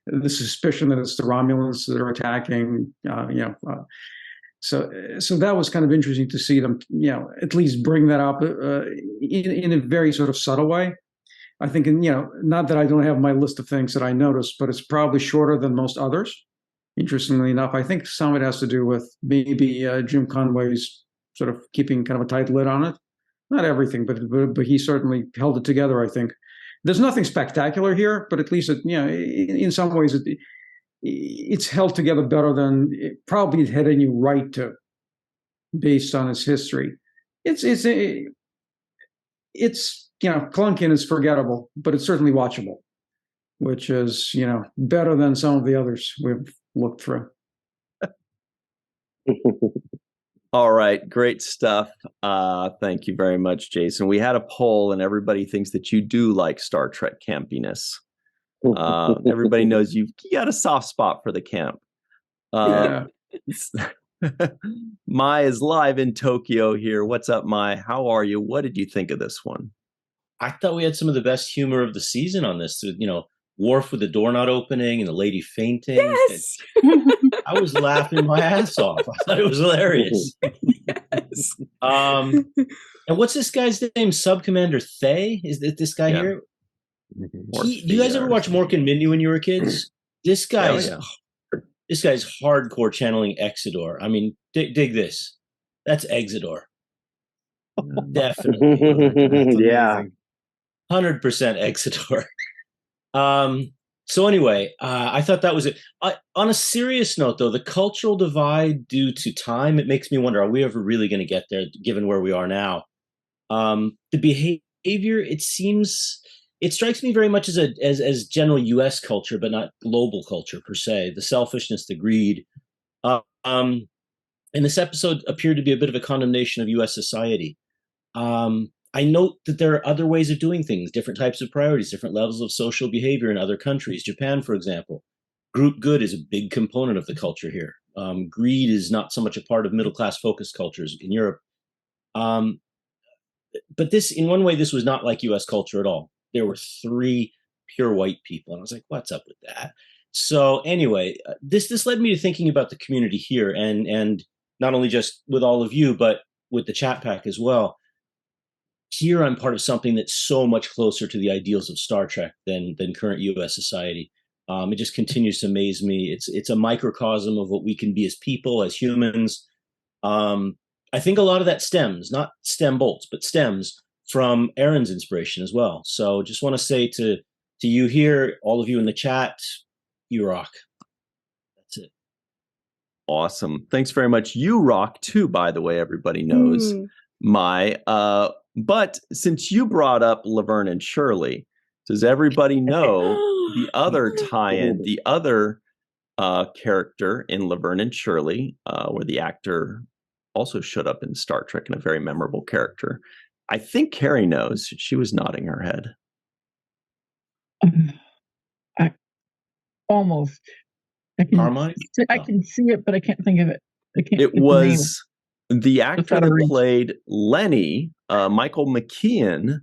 Speaker 5: the suspicion that it's the Romulans that are attacking, So that was kind of interesting to see them, at least bring that up in a very sort of subtle way. I think, not that I don't have my list of things that I noticed, but it's probably shorter than most others. Interestingly enough, I think some of it has to do with maybe Jim Conway's sort of keeping kind of a tight lid on it. Not everything, but he certainly held it together, I think. There's nothing spectacular here, but at least, in some ways, it's held together better than it probably had any right to, based on its history. It's clunky and it's forgettable, but it's certainly watchable, which is, better than some of the others we've looked through.
Speaker 1: All right, great stuff. Thank you very much, Jason. We had a poll, and everybody thinks that you do like Star Trek campiness. Everybody knows you got a soft spot for the camp. Mai is live in Tokyo here. What's up, Mai? How are you? What did you think of this one?
Speaker 9: I thought we had some of the best humor of the season on this. Worf with the door not opening and the lady fainting.
Speaker 4: Yes.
Speaker 9: I was laughing my ass off. I thought it was hilarious.
Speaker 4: Yes.
Speaker 9: And what's this guy's name? Subcommander Thay? Is it this guy here? Do you guys ever watch Mork and Mindy when you were kids? This guy's hardcore channeling Exodore. I mean, dig this. That's Exodore. Definitely.
Speaker 2: Yeah.
Speaker 9: 100% Exodore. So anyway, I thought that was it. On a serious note, though, the cultural divide due to time, it makes me wonder, are we ever really going to get there, given where we are now? The behavior, it strikes me very much as general U.S. culture, but not global culture per se. The selfishness, the greed. And this episode appeared to be a bit of a condemnation of U.S. society. I note that there are other ways of doing things, different types of priorities, different levels of social behavior in other countries. Japan, for example, group good is a big component of the culture here. Greed is not so much a part of middle-class focused cultures in Europe. But this, in one way, this was not like U.S. culture at all. There were 3 pure white people, and I was like, what's up with that? So anyway, this led me to thinking about the community here, and not only just with all of you, but with the chat pack as well. Here I'm part of something that's so much closer to the ideals of Star Trek than current U.S. society. It just continues to amaze me. It's a microcosm of what we can be as people, as humans. I think a lot of that stems, not stem bolts, but stems from Aaron's inspiration as well. So just want to say to you here, all of you in the chat, you rock. That's it.
Speaker 1: Awesome. Thanks very much. You rock too, by the way, everybody knows. But since you brought up Laverne and Shirley, does everybody know the other tie-in, the other character in Laverne and Shirley, where the actor also showed up in Star Trek and a very memorable character? I think Carrie knows. She was nodding her head.
Speaker 10: Almost. I can see it, but I can't think of it.
Speaker 1: It was the actor that played Lenny, Michael McKean.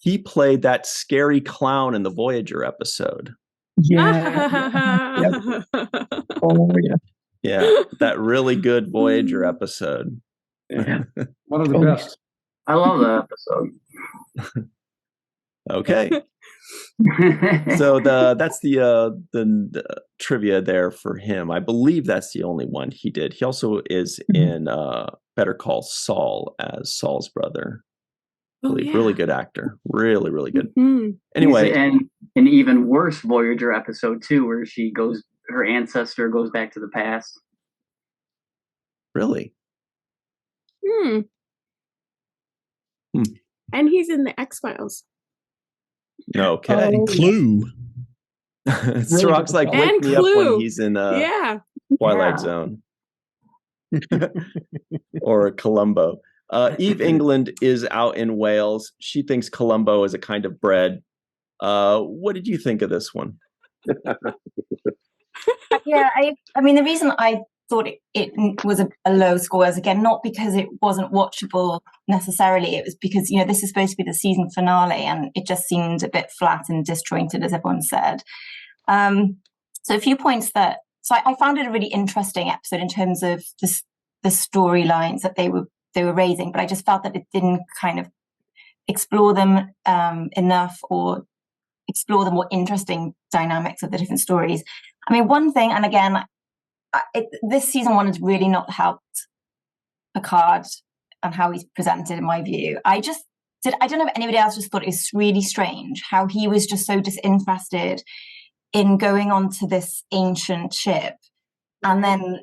Speaker 1: He played that scary clown in the Voyager episode.
Speaker 10: Yeah. Oh, yeah.
Speaker 1: Yeah, that really good Voyager episode.
Speaker 5: Yeah. One of the best.
Speaker 11: I love that episode.
Speaker 1: Okay. So that's the trivia there for him. I believe that's the only one he did. He also is in Better Call Saul as Saul's brother. Really good actor. Really, really good. Anyway,
Speaker 11: and an even worse Voyager episode too, where her ancestor goes back to the past.
Speaker 1: Really?
Speaker 4: And he's in the X-Files.
Speaker 1: Okay.
Speaker 12: Clue.
Speaker 1: Cirroc's like, wake me up when he's in Twilight Zone. Or Columbo. Eve England is out in Wales. She thinks Columbo is a kind of bread. What did you think of this one?
Speaker 6: I mean, the reason I thought it was a low score is, again, not because it wasn't watchable necessarily. It was because, this is supposed to be the season finale, and it just seemed a bit flat and disjointed, as everyone said. So a few points so I found it a really interesting episode in terms of the storylines that they were raising, but I just felt that it didn't kind of explore them enough, or explore the more interesting dynamics of the different stories. I mean, one thing, and again, this season 1 has really not helped Picard and how he's presented, in my view. I don't know if anybody else just thought it was really strange how he was just so disinterested in going onto this ancient ship. And then,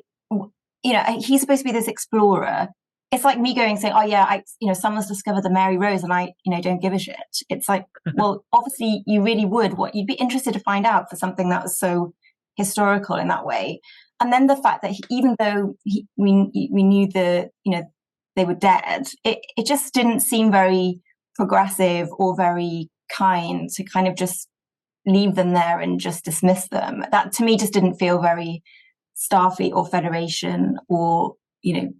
Speaker 6: he's supposed to be this explorer. It's like me saying, oh yeah, someone's discovered the Mary Rose and I, don't give a shit. It's like, well, obviously you really would. You'd be interested to find out for something that was so historical in that way. And then the fact that even though we knew they were dead, it just didn't seem very progressive or very kind to kind of just leave them there and just dismiss them. That to me just didn't feel very Starfleet or Federation or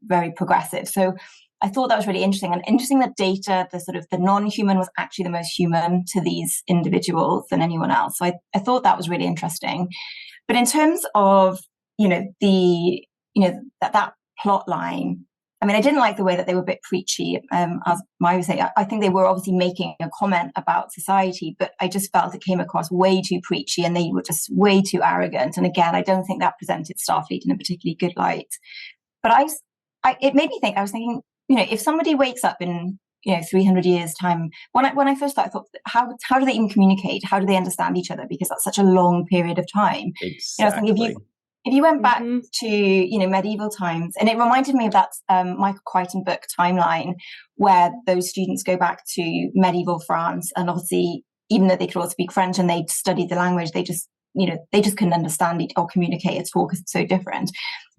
Speaker 6: very progressive. So I thought that was really interesting, and interesting that Data, the non-human, was actually the most human to these individuals than anyone else. So I thought that was really interesting. But in terms of that plot line, I mean, I didn't like the way that they were a bit preachy. As Maya was saying, I think they were obviously making a comment about society, but I just felt it came across way too preachy, and they were just way too arrogant. And again, I don't think that presented Starfleet in a particularly good light. But it made me think. I was thinking, if somebody wakes up in 300 years time. When I first started, I thought, how do they even communicate? How do they understand each other? Because that's such a long period of time.
Speaker 1: Exactly.
Speaker 6: I was thinking, if you went back to medieval times, and it reminded me of that Michael Crichton book Timeline, where those students go back to medieval France, and obviously, even though they could all speak French and they'd studied the language, they just couldn't understand it or communicate at all because it's so different.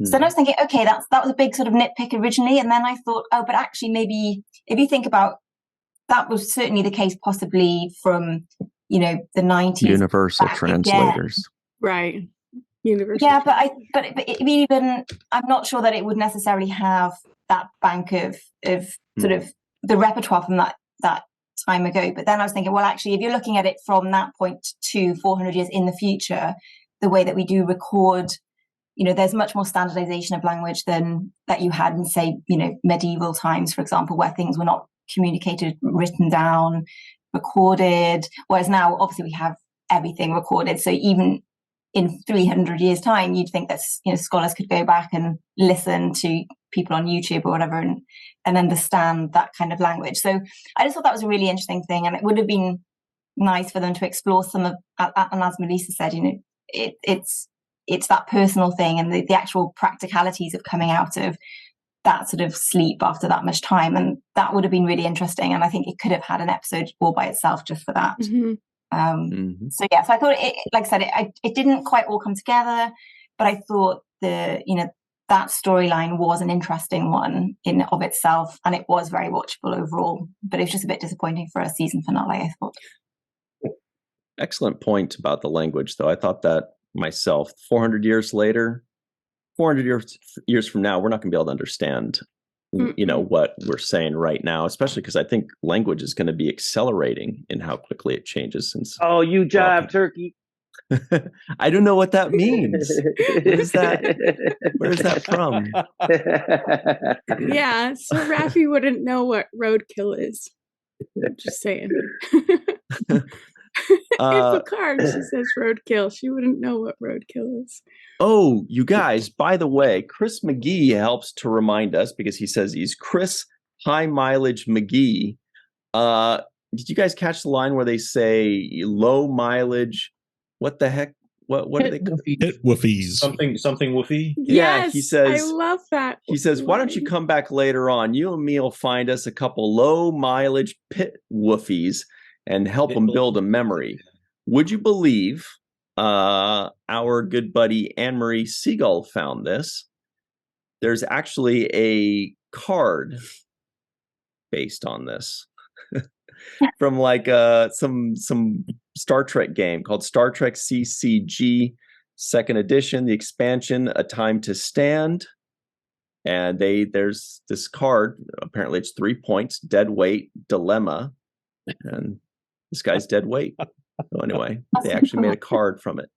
Speaker 6: So then I was thinking, okay, that was a big sort of nitpick originally, and then I thought, but actually maybe if you think about, that was certainly the case possibly from the 90s.
Speaker 1: Universal translators,
Speaker 4: right? Universal.
Speaker 6: Yeah, but even I'm not sure that it would necessarily have that bank of sort of the repertoire from that time ago. But then I was thinking, well, actually, if you're looking at it from that point to 400 years in the future, the way that we do record, there's much more standardization of language than that you had in, say, medieval times, for example, where things were not communicated, written down, recorded. Whereas now, obviously, we have everything recorded. So even in 300 years' time, you'd think that scholars could go back and listen to people on YouTube or whatever and understand that kind of language. So I just thought that was a really interesting thing, and it would have been nice for them to explore some of, and as Malissa said, it's that personal thing and the actual practicalities of coming out of that sort of sleep after that much time, and that would have been really interesting. And I think it could have had an episode all by itself just for that. So I thought like I said, it didn't quite all come together, but I thought that storyline was an interesting one in of itself, and it was very watchable overall. But it was just a bit disappointing for a season finale, I thought.
Speaker 1: Excellent point about the language, though. I thought that myself. 400 years later, 400 years from now, we're not going to be able to understand what we're saying right now, especially because I think language is going to be accelerating in how quickly it changes. Since
Speaker 2: you jive turkey.
Speaker 1: I don't know what that means. What is that? Where is that from?
Speaker 4: Yeah, so Raffi wouldn't know what roadkill is. I'm just saying. If Picard, she says roadkill, she wouldn't know what roadkill is.
Speaker 1: Oh, you guys, by the way, Chris McGee helps to remind us because he says he's Chris High Mileage McGee. Did you guys catch the line where they say low mileage? What the heck? What do they call
Speaker 12: it? Woofies.
Speaker 9: Something woofy?
Speaker 1: Yeah,
Speaker 4: yes,
Speaker 1: he says.
Speaker 4: I love that.
Speaker 1: He says, why don't you come back later on? You and me will find us a couple low mileage pit woofies and help them build a memory. Would you believe our good buddy Marie Segal found this? There's actually a card based on this from like some Star Trek game called Star Trek CCG 2nd edition, the expansion, A Time to Stand. And there's this card, apparently it's 3 points, dead weight, dilemma, and this guy's dead weight. So anyway, they actually made a card from it.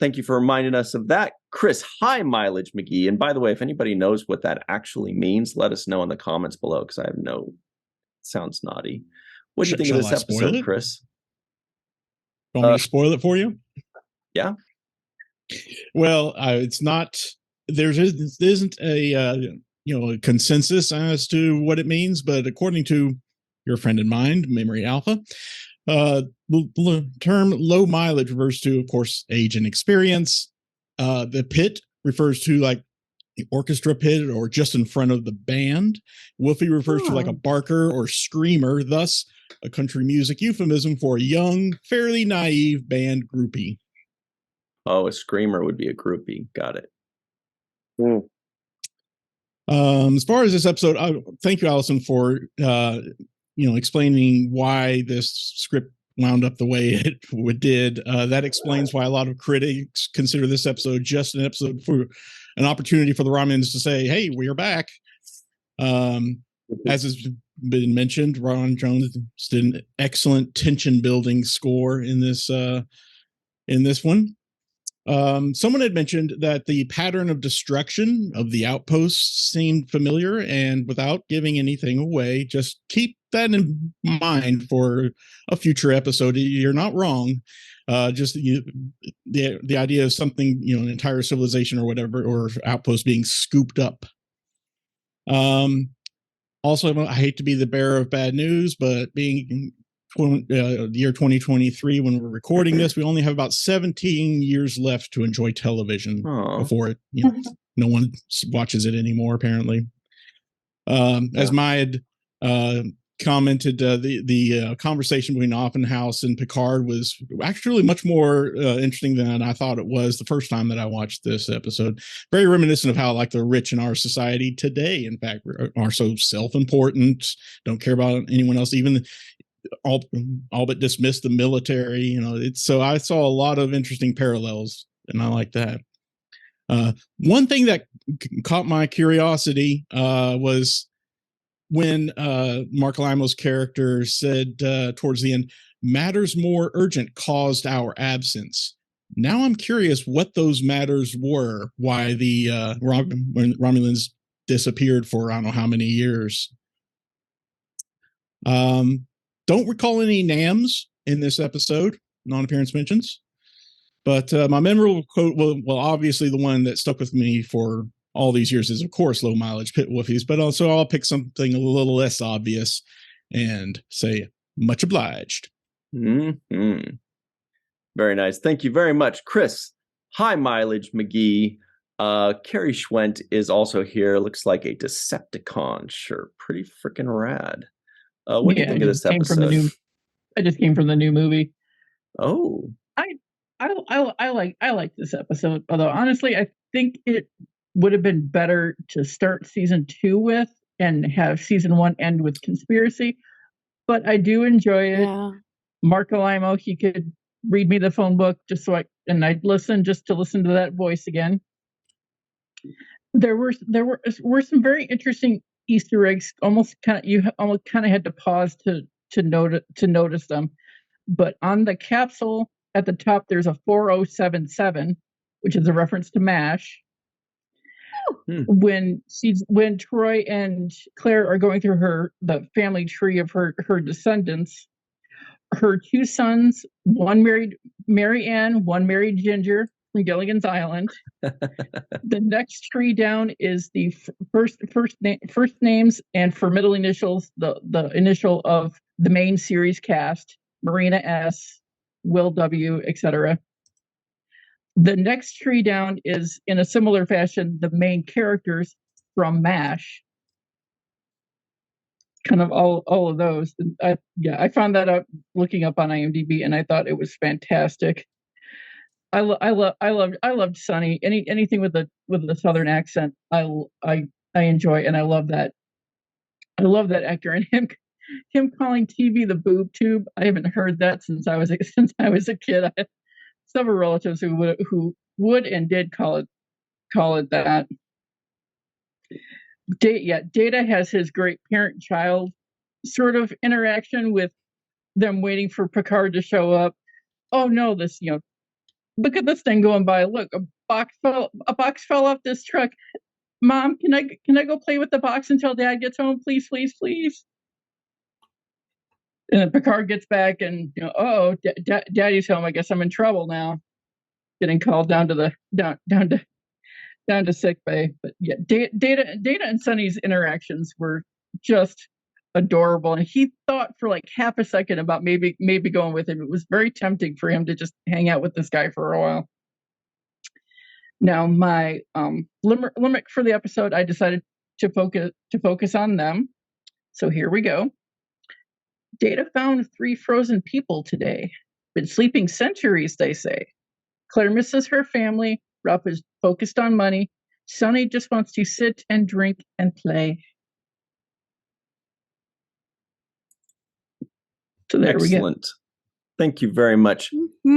Speaker 1: Thank you for reminding us of that, Chris High Mileage McGee. And by the way, if anybody knows what that actually means, let us know in the comments below, because I have no. Sounds naughty. What do you think of this episode, Chris?
Speaker 12: Want me to spoil it for you?
Speaker 1: Yeah.
Speaker 12: Well, it's not. There isn't a a consensus as to what it means, but according to your friend in mind, Memory Alpha, the term low mileage refers to, of course, age and experience. The pit refers to like the orchestra pit or just in front of the band. Woofy refers to like a barker or screamer, thus a country music euphemism for a young, fairly naive band groupie.
Speaker 1: Oh, a screamer would be a groupie. Got it.
Speaker 12: As far as this episode, thank you, Allison, for explaining why this script wound up the way it did. That explains why a lot of critics consider this episode just an episode for an opportunity for the Romulans to say, "Hey, we are back." As has been mentioned, Ron Jones did an excellent tension-building score in this one. Someone had mentioned that the pattern of destruction of the outposts seemed familiar, and without giving anything away, just keep that in mind for a future episode. You're not wrong. Just the idea of something, an entire civilization or whatever, or outpost being scooped up. Also, I hate to be the bearer of bad news, but being the year 2023, when we're recording this, we only have about 17 years left to enjoy television before it. No one watches it anymore, apparently. As Maya commented, the conversation between Oppenhaus and Picard was actually much more interesting than I thought it was the first time that I watched this episode. Very reminiscent of how, like, the rich in our society today, in fact, are so self-important, don't care about anyone else, even all but dismiss the military. So I saw a lot of interesting parallels, and I like that. One thing that caught my curiosity was when Mark Limo's character said towards the end, matters more urgent caused our absence. Now I'm curious what those matters were, why the Romulans disappeared for I don't know how many years. Don't recall any NAMs in this episode, non-appearance mentions. But my memorable quote, well, obviously the one that stuck with me for all these years is, of course, low mileage pit woofies, but also I'll pick something a little less obvious and say, much obliged.
Speaker 1: Mm-hmm. Very nice. Thank you very much, Chris. High mileage McGee. Carrie Schwent is also here. Looks like a Decepticon. Sure. Pretty freaking rad. What do you think of this episode?
Speaker 10: I just came from the new movie.
Speaker 1: Oh.
Speaker 10: I like this episode, although honestly I think it would have been better to start season 2 with and have season 1 end with conspiracy, but I do enjoy it.
Speaker 4: Yeah.
Speaker 10: Mark Limo, he could read me the phone book and I'd listen just to listen to that voice again. There were some very interesting Easter eggs. You almost kind of had to pause to notice them. But on the capsule at the top, there's a 4077, which is a reference to MASH. When Troy and Claire are going through the family tree of her descendants, her 2 sons, one married Mary Ann, one married Ginger from Gilligan's Island. The next tree down is the first names and for middle initials, the initial of the main series cast, Marina S, Will W, etc. The next tree down is, in a similar fashion, the main characters from MASH. Kind of all of those. I found that out looking up on IMDb, and I thought it was fantastic. I loved Sonny. Anything with the Southern accent, I enjoy, and I love that. I love that actor, and him calling TV the boob tube. I haven't heard that since I was a kid. I have several relatives who would and did call it that. Data has his great parent-child sort of interaction with them waiting for Picard to show up. Oh no, look at this thing going by. Look, a box fell off this truck. Mom, can I go play with the box until Dad gets home, please, please, please? And then Picard gets back and Daddy's home. I guess I'm in trouble now. Getting called down to sick bay. But yeah, Data and Sonny's interactions were just adorable, and he thought for like half a second about maybe going with him. It was very tempting for him to just hang out with this guy for a while. Now my limerick for the episode, I decided to focus on them. So here we go. Data found 3 frozen people today. Been sleeping centuries, they say. Claire misses her family. Ralph is focused on money. Sonny just wants to sit and drink and play. So there
Speaker 1: Excellent. We go. Thank you very much,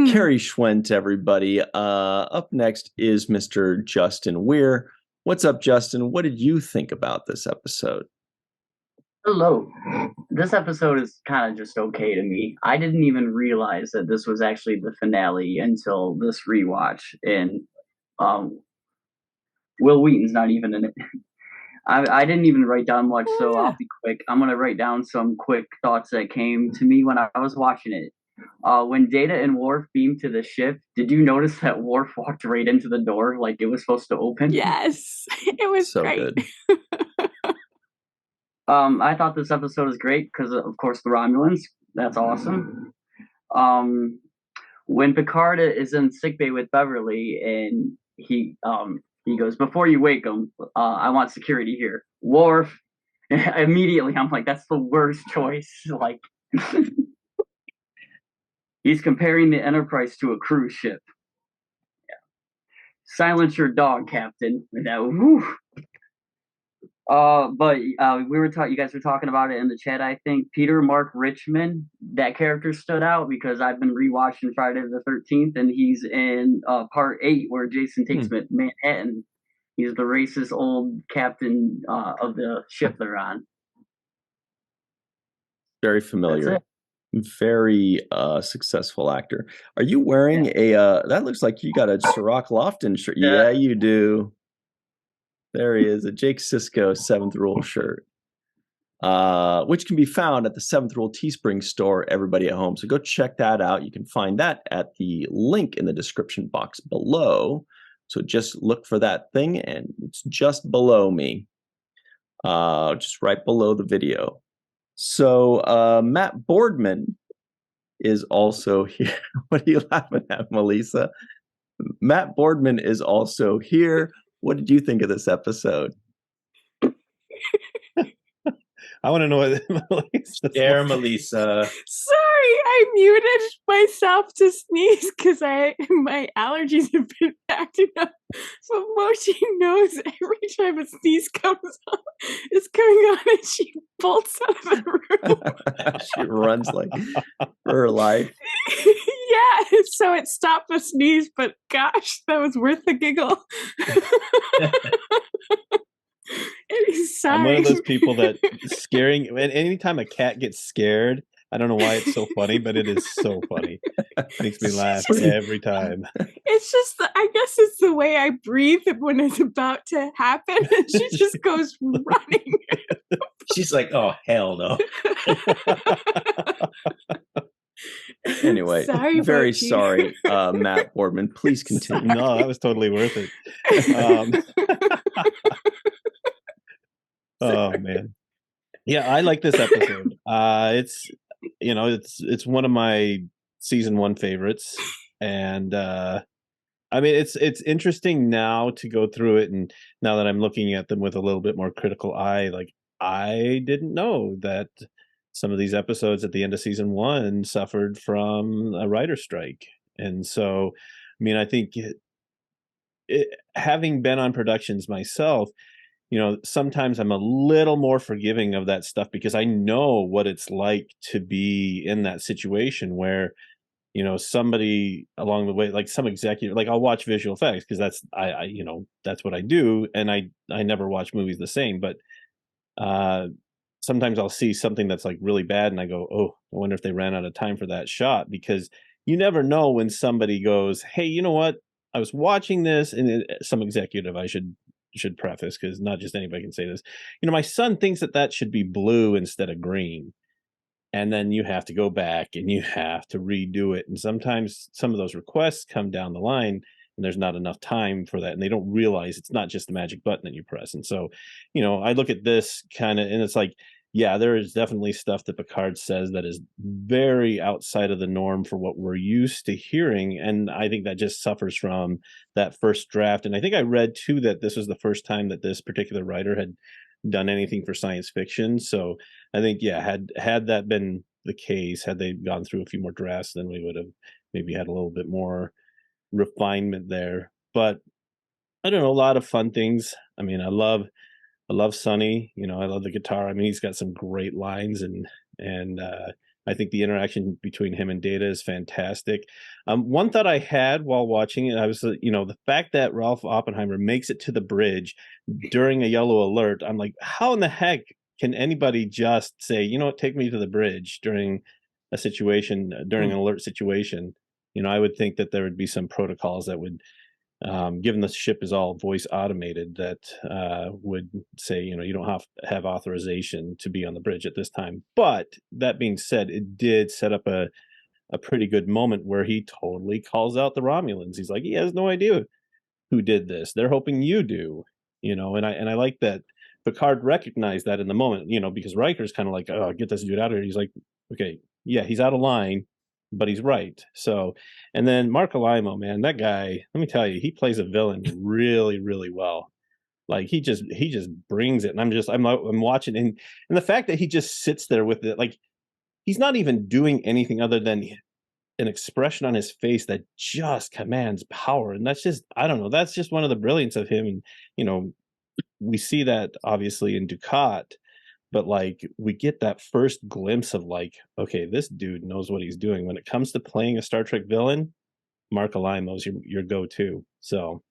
Speaker 1: Carrie Schwent, everybody. Up next is Mr. Justin Weir. What's up, Justin? What did you think about this episode?
Speaker 11: Hello. This episode is kind of just okay to me. I didn't even realize that this was actually the finale until this rewatch, and Will Wheaton's not even in it. I didn't even write down much, so I'll be quick. I'm going to write down some quick thoughts that came to me when I was watching it. When Data and Worf beamed to the ship, did you notice that Worf walked right into the door like it was supposed to open?
Speaker 4: Yes, it was
Speaker 1: so
Speaker 4: great.
Speaker 1: Good.
Speaker 11: I thought this episode was great because, of course, the Romulans. That's awesome. When Picard is in sickbay with Beverly, and he goes, "Before you wake him, I want security here." Worf. Immediately, I'm like, that's the worst choice. Like, he's comparing the Enterprise to a cruise ship. Yeah. Silence your dog, Captain. But you guys were talking about it in the chat. I think Peter Mark Richmond, that character stood out because I've been rewatching Friday the 13th, and he's in part 8 where Jason takes Manhattan. He's the racist old captain of the ship they're on.
Speaker 1: Very familiar. Very successful actor. Are you wearing that looks like you got a Cirroc Lofton shirt. Yeah, you do. There he is, a Jake Sisko 7th Rule shirt, which can be found at the 7th Rule Teespring store, everybody at home. So go check that out. You can find that at the link in the description box below. So just look for that thing, and it's just below me, just right below the video. So Matt Boardman is also here. What are you laughing at, Melissa? Matt Boardman is also here. What did you think of this episode?
Speaker 13: I want to know what
Speaker 9: Melissa.
Speaker 4: Sorry, I muted myself to sneeze because my allergies have been acting up. So Mochi knows every time a sneeze is coming on, and she bolts out of the room.
Speaker 1: She runs like for her life.
Speaker 4: Yeah, so it stopped the sneeze, but gosh, that was worth the giggle. Sorry.
Speaker 13: I'm one of those people that scaring. Anytime a cat gets scared, I don't know why it's so funny, but it is so funny. It makes me laugh every time.
Speaker 4: It's just, I guess it's the way I breathe when it's about to happen, and she just goes running.
Speaker 9: She's like, "Oh hell no!"
Speaker 1: Anyway, very sorry, Matt Boardman. Please continue.
Speaker 13: No, that was totally worth it. Oh man, yeah, I like this episode. It's one of my season 1 favorites, and I mean it's interesting now to go through it, and now that I'm looking at them with a little bit more critical eye, like I didn't know that some of these episodes at the end of season 1 suffered from a writer's strike, and so I mean I think having been on productions myself, sometimes I'm a little more forgiving of that stuff because I know what it's like to be in that situation where, somebody along the way, like some executive, like I'll watch visual effects because that's that's what I do, and I never watch movies the same. But sometimes I'll see something that's like really bad, and I go, oh, I wonder if they ran out of time for that shot, because you never know when somebody goes, hey, you know what? I was watching this, and some executive, I should preface, because not just anybody can say this. My son thinks that should be blue instead of green. And then you have to go back and you have to redo it. And sometimes some of those requests come down the line and there's not enough time for that. And they don't realize it's not just the magic button that you press. And so, I look at this kind of, and it's like, yeah, there is definitely stuff that Picard says that is very outside of the norm for what we're used to hearing. And I think that just suffers from that first draft. And I think I read too that this was the first time that this particular writer had done anything for science fiction. So I think, yeah, had that been the case, had they gone through a few more drafts, then we would have maybe had a little bit more refinement there. But I don't know, a lot of fun things. I mean, I love Sonny. I love the guitar. I mean, he's got some great lines, and I think the interaction between him and Data is fantastic. One thought I had while watching it, I was, the fact that Ralph Oppenheimer makes it to the bridge during a yellow alert. I'm like, how in the heck can anybody just say, take me to the bridge during a situation, during an alert situation? I would think that there would be some protocols that would, given the ship is all voice automated, that would say, you don't have authorization to be on the bridge at this time. But that being said, it did set up a pretty good moment where he totally calls out the Romulans. He's like, he has no idea who did this. They're hoping you do, and I like that Picard recognized that in the moment, because Riker's kind of like, oh, get this dude out of here. He's like, okay, yeah, he's out of line, but he's right. So, and then Mark Alimo, man, that guy, let me tell you, he plays a villain really, really well. Like he just brings it. And I'm watching, and the fact that he just sits there with it, like he's not even doing anything other than an expression on his face that just commands power. And that's just, I don't know, that's just one of the brilliance of him. And, we see that obviously in Dukat, but like we get that first glimpse of like, okay, this dude knows what he's doing. When it comes to playing a Star Trek villain, Mark Alimo's your go-to. So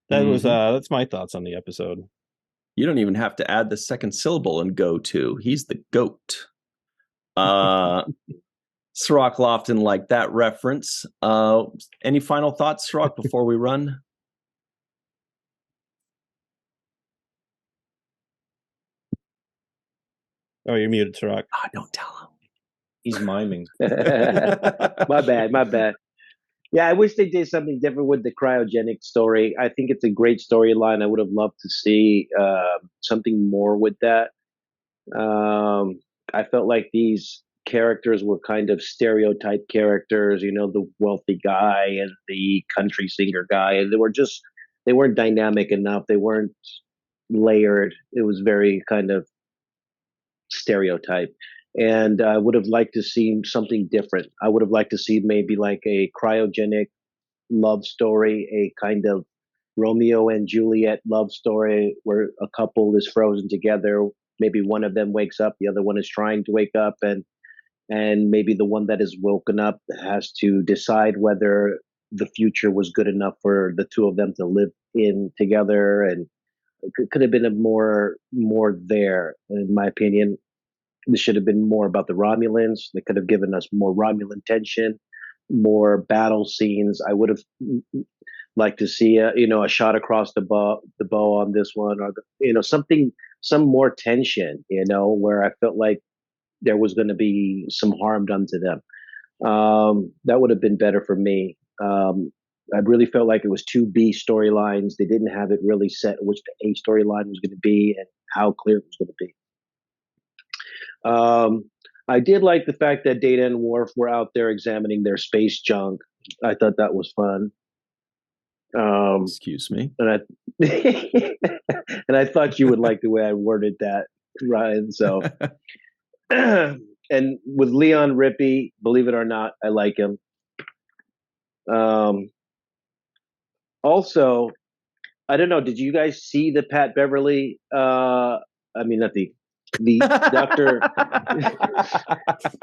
Speaker 13: that was that's my thoughts on the episode.
Speaker 1: You don't even have to add the second syllable in go-to. He's the goat. Cirroc Lofton like that reference. Any final thoughts, Cirroc, before we run?
Speaker 13: Oh, you're muted, Cirroc.
Speaker 1: Oh, don't tell him.
Speaker 9: He's miming.
Speaker 2: My bad. Yeah, I wish they did something different with the cryogenic story. I think it's a great storyline. I would have loved to see something more with that. I felt like these characters were kind of stereotype characters, the wealthy guy and the country singer guy. And they weren't dynamic enough. They weren't layered. It was very kind of stereotype. And I would have liked to see something different. I would have liked to see maybe like a cryogenic love story, a kind of Romeo and Juliet love story where a couple is frozen together. Maybe one of them wakes up, the other one is trying to wake up, and maybe the one that is woken up has to decide whether the future was good enough for the two of them to live in together. And it could have been more there, in my opinion. This should have been more about the Romulans. They could have given us more Romulan tension, more battle scenes. I would have liked to see a shot across the bow on this one, or some more tension. Where I felt like there was going to be some harm done to them. That would have been better for me. I really felt like it was two B storylines. They didn't have it really set which the A storyline was going to be and how clear it was going to be. I did like the fact that Data and Worf were out there examining their space junk. I thought that was fun.
Speaker 1: Excuse me.
Speaker 2: And I thought you would like the way I worded that, Ryan. So, and with Leon Rippey, believe it or not, I like him. Also, I don't know. Did you guys see the Pat Beverly? Not the doctor.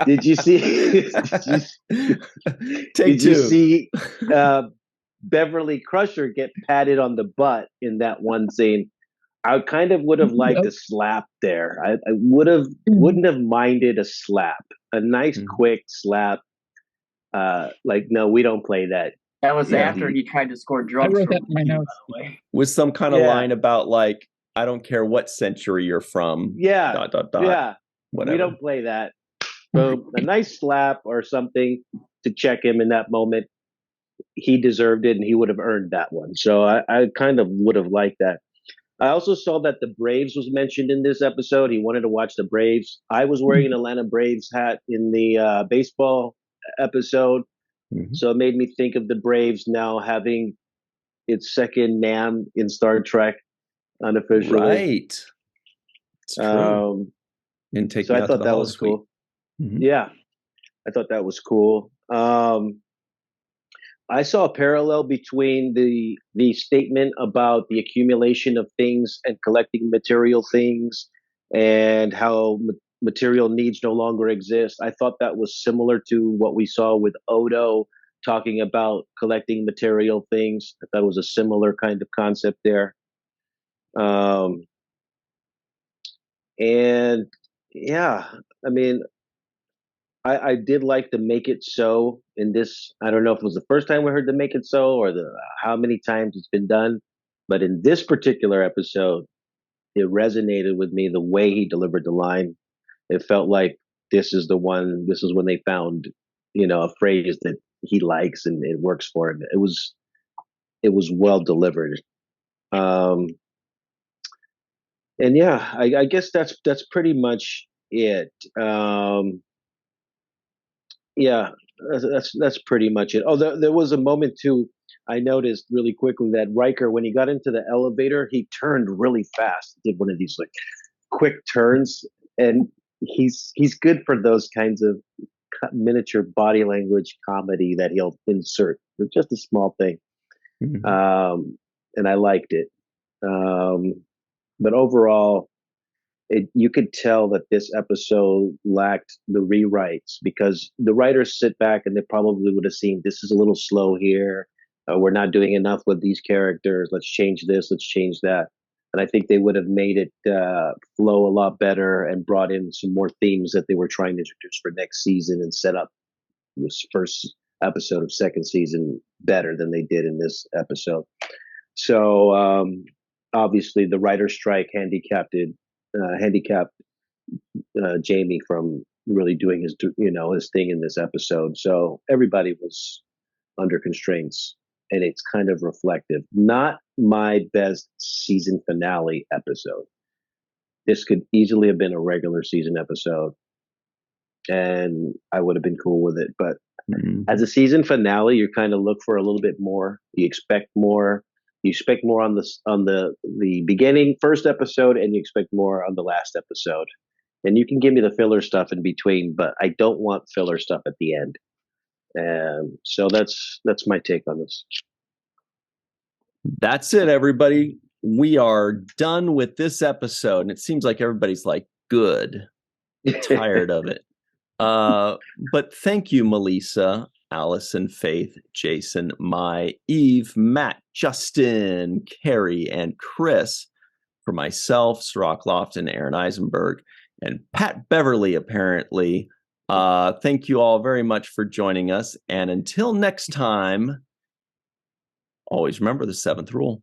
Speaker 2: Did you see? Did you see Beverly Crusher get patted on the butt in that one scene? I kind of would have liked a slap there. I wouldn't have minded a slap, a nice quick slap. No, we don't play that.
Speaker 11: That was after he tried to score drugs.
Speaker 10: I wrote that in my notes.
Speaker 1: With some kind of line about like, I don't care what century you're from.
Speaker 2: Yeah. ... Yeah.
Speaker 1: Whatever.
Speaker 2: We don't play that. So a nice slap or something to check him in that moment. He deserved it and he would have earned that one. So I kind of would have liked that. I also saw that the Braves was mentioned in this episode. He wanted to watch the Braves. I was wearing an Atlanta Braves hat in the baseball episode. Mm-hmm. So it made me think of the Braves now having its second NAM in Star Trek unofficially.
Speaker 1: Right. It's true.
Speaker 2: So I thought that was cool. Mm-hmm. Yeah. I thought that was cool. I saw a parallel between the statement about the accumulation of things and collecting material things and how material needs no longer exist. I thought that was similar to what we saw with Odo talking about collecting material things. I thought it was a similar kind of concept there. And yeah, I mean, I did like the Make It So in this. I don't know if it was the first time we heard the Make It So or how many times it's been done, but in this particular episode, it resonated with me the way he delivered the line. It felt like this is the one. This is when they found, a phrase that he likes and it works for him. It was well delivered. And yeah, I guess that's pretty much it. Yeah, that's pretty much it. Oh, there was a moment too. I noticed really quickly that Riker, when he got into the elevator, he turned really fast. Did one of these like quick turns, and he's good for those kinds of miniature body language comedy that he'll insert. It's just a small thing, and I liked it. But overall, you could tell that this episode lacked the rewrites because the writers sit back and they probably would have seen this is a little slow here. We're not doing enough with these characters. Let's change this. Let's change that. And I think they would have made it flow a lot better and brought in some more themes that they were trying to introduce for next season and set up this first episode of second season better than they did in this episode. So obviously the writer's strike handicapped Jamie from really doing his thing in this episode. So everybody was under constraints, and it's kind of reflective. Not my best season finale episode. This could easily have been a regular season episode, and I would have been cool with it. But as a season finale, you kind of look for a little bit more. You expect more. You expect more on the beginning first episode, and you expect more on the last episode. And you can give me the filler stuff in between, but I don't want filler stuff at the end. And so that's my take on this.
Speaker 1: That's it, everybody. We are done with this episode, and it seems like everybody's like, good, tired of it. But thank you, Melissa, Allison, Faith, Jason, Mai, Eve, Matt, Justin, Carrie, and Chris. For myself, Cirroc Lofton, Aaron Eisenberg, and Pat Beverly, apparently. Thank you all very much for joining us. And until next time, always remember the seventh rule.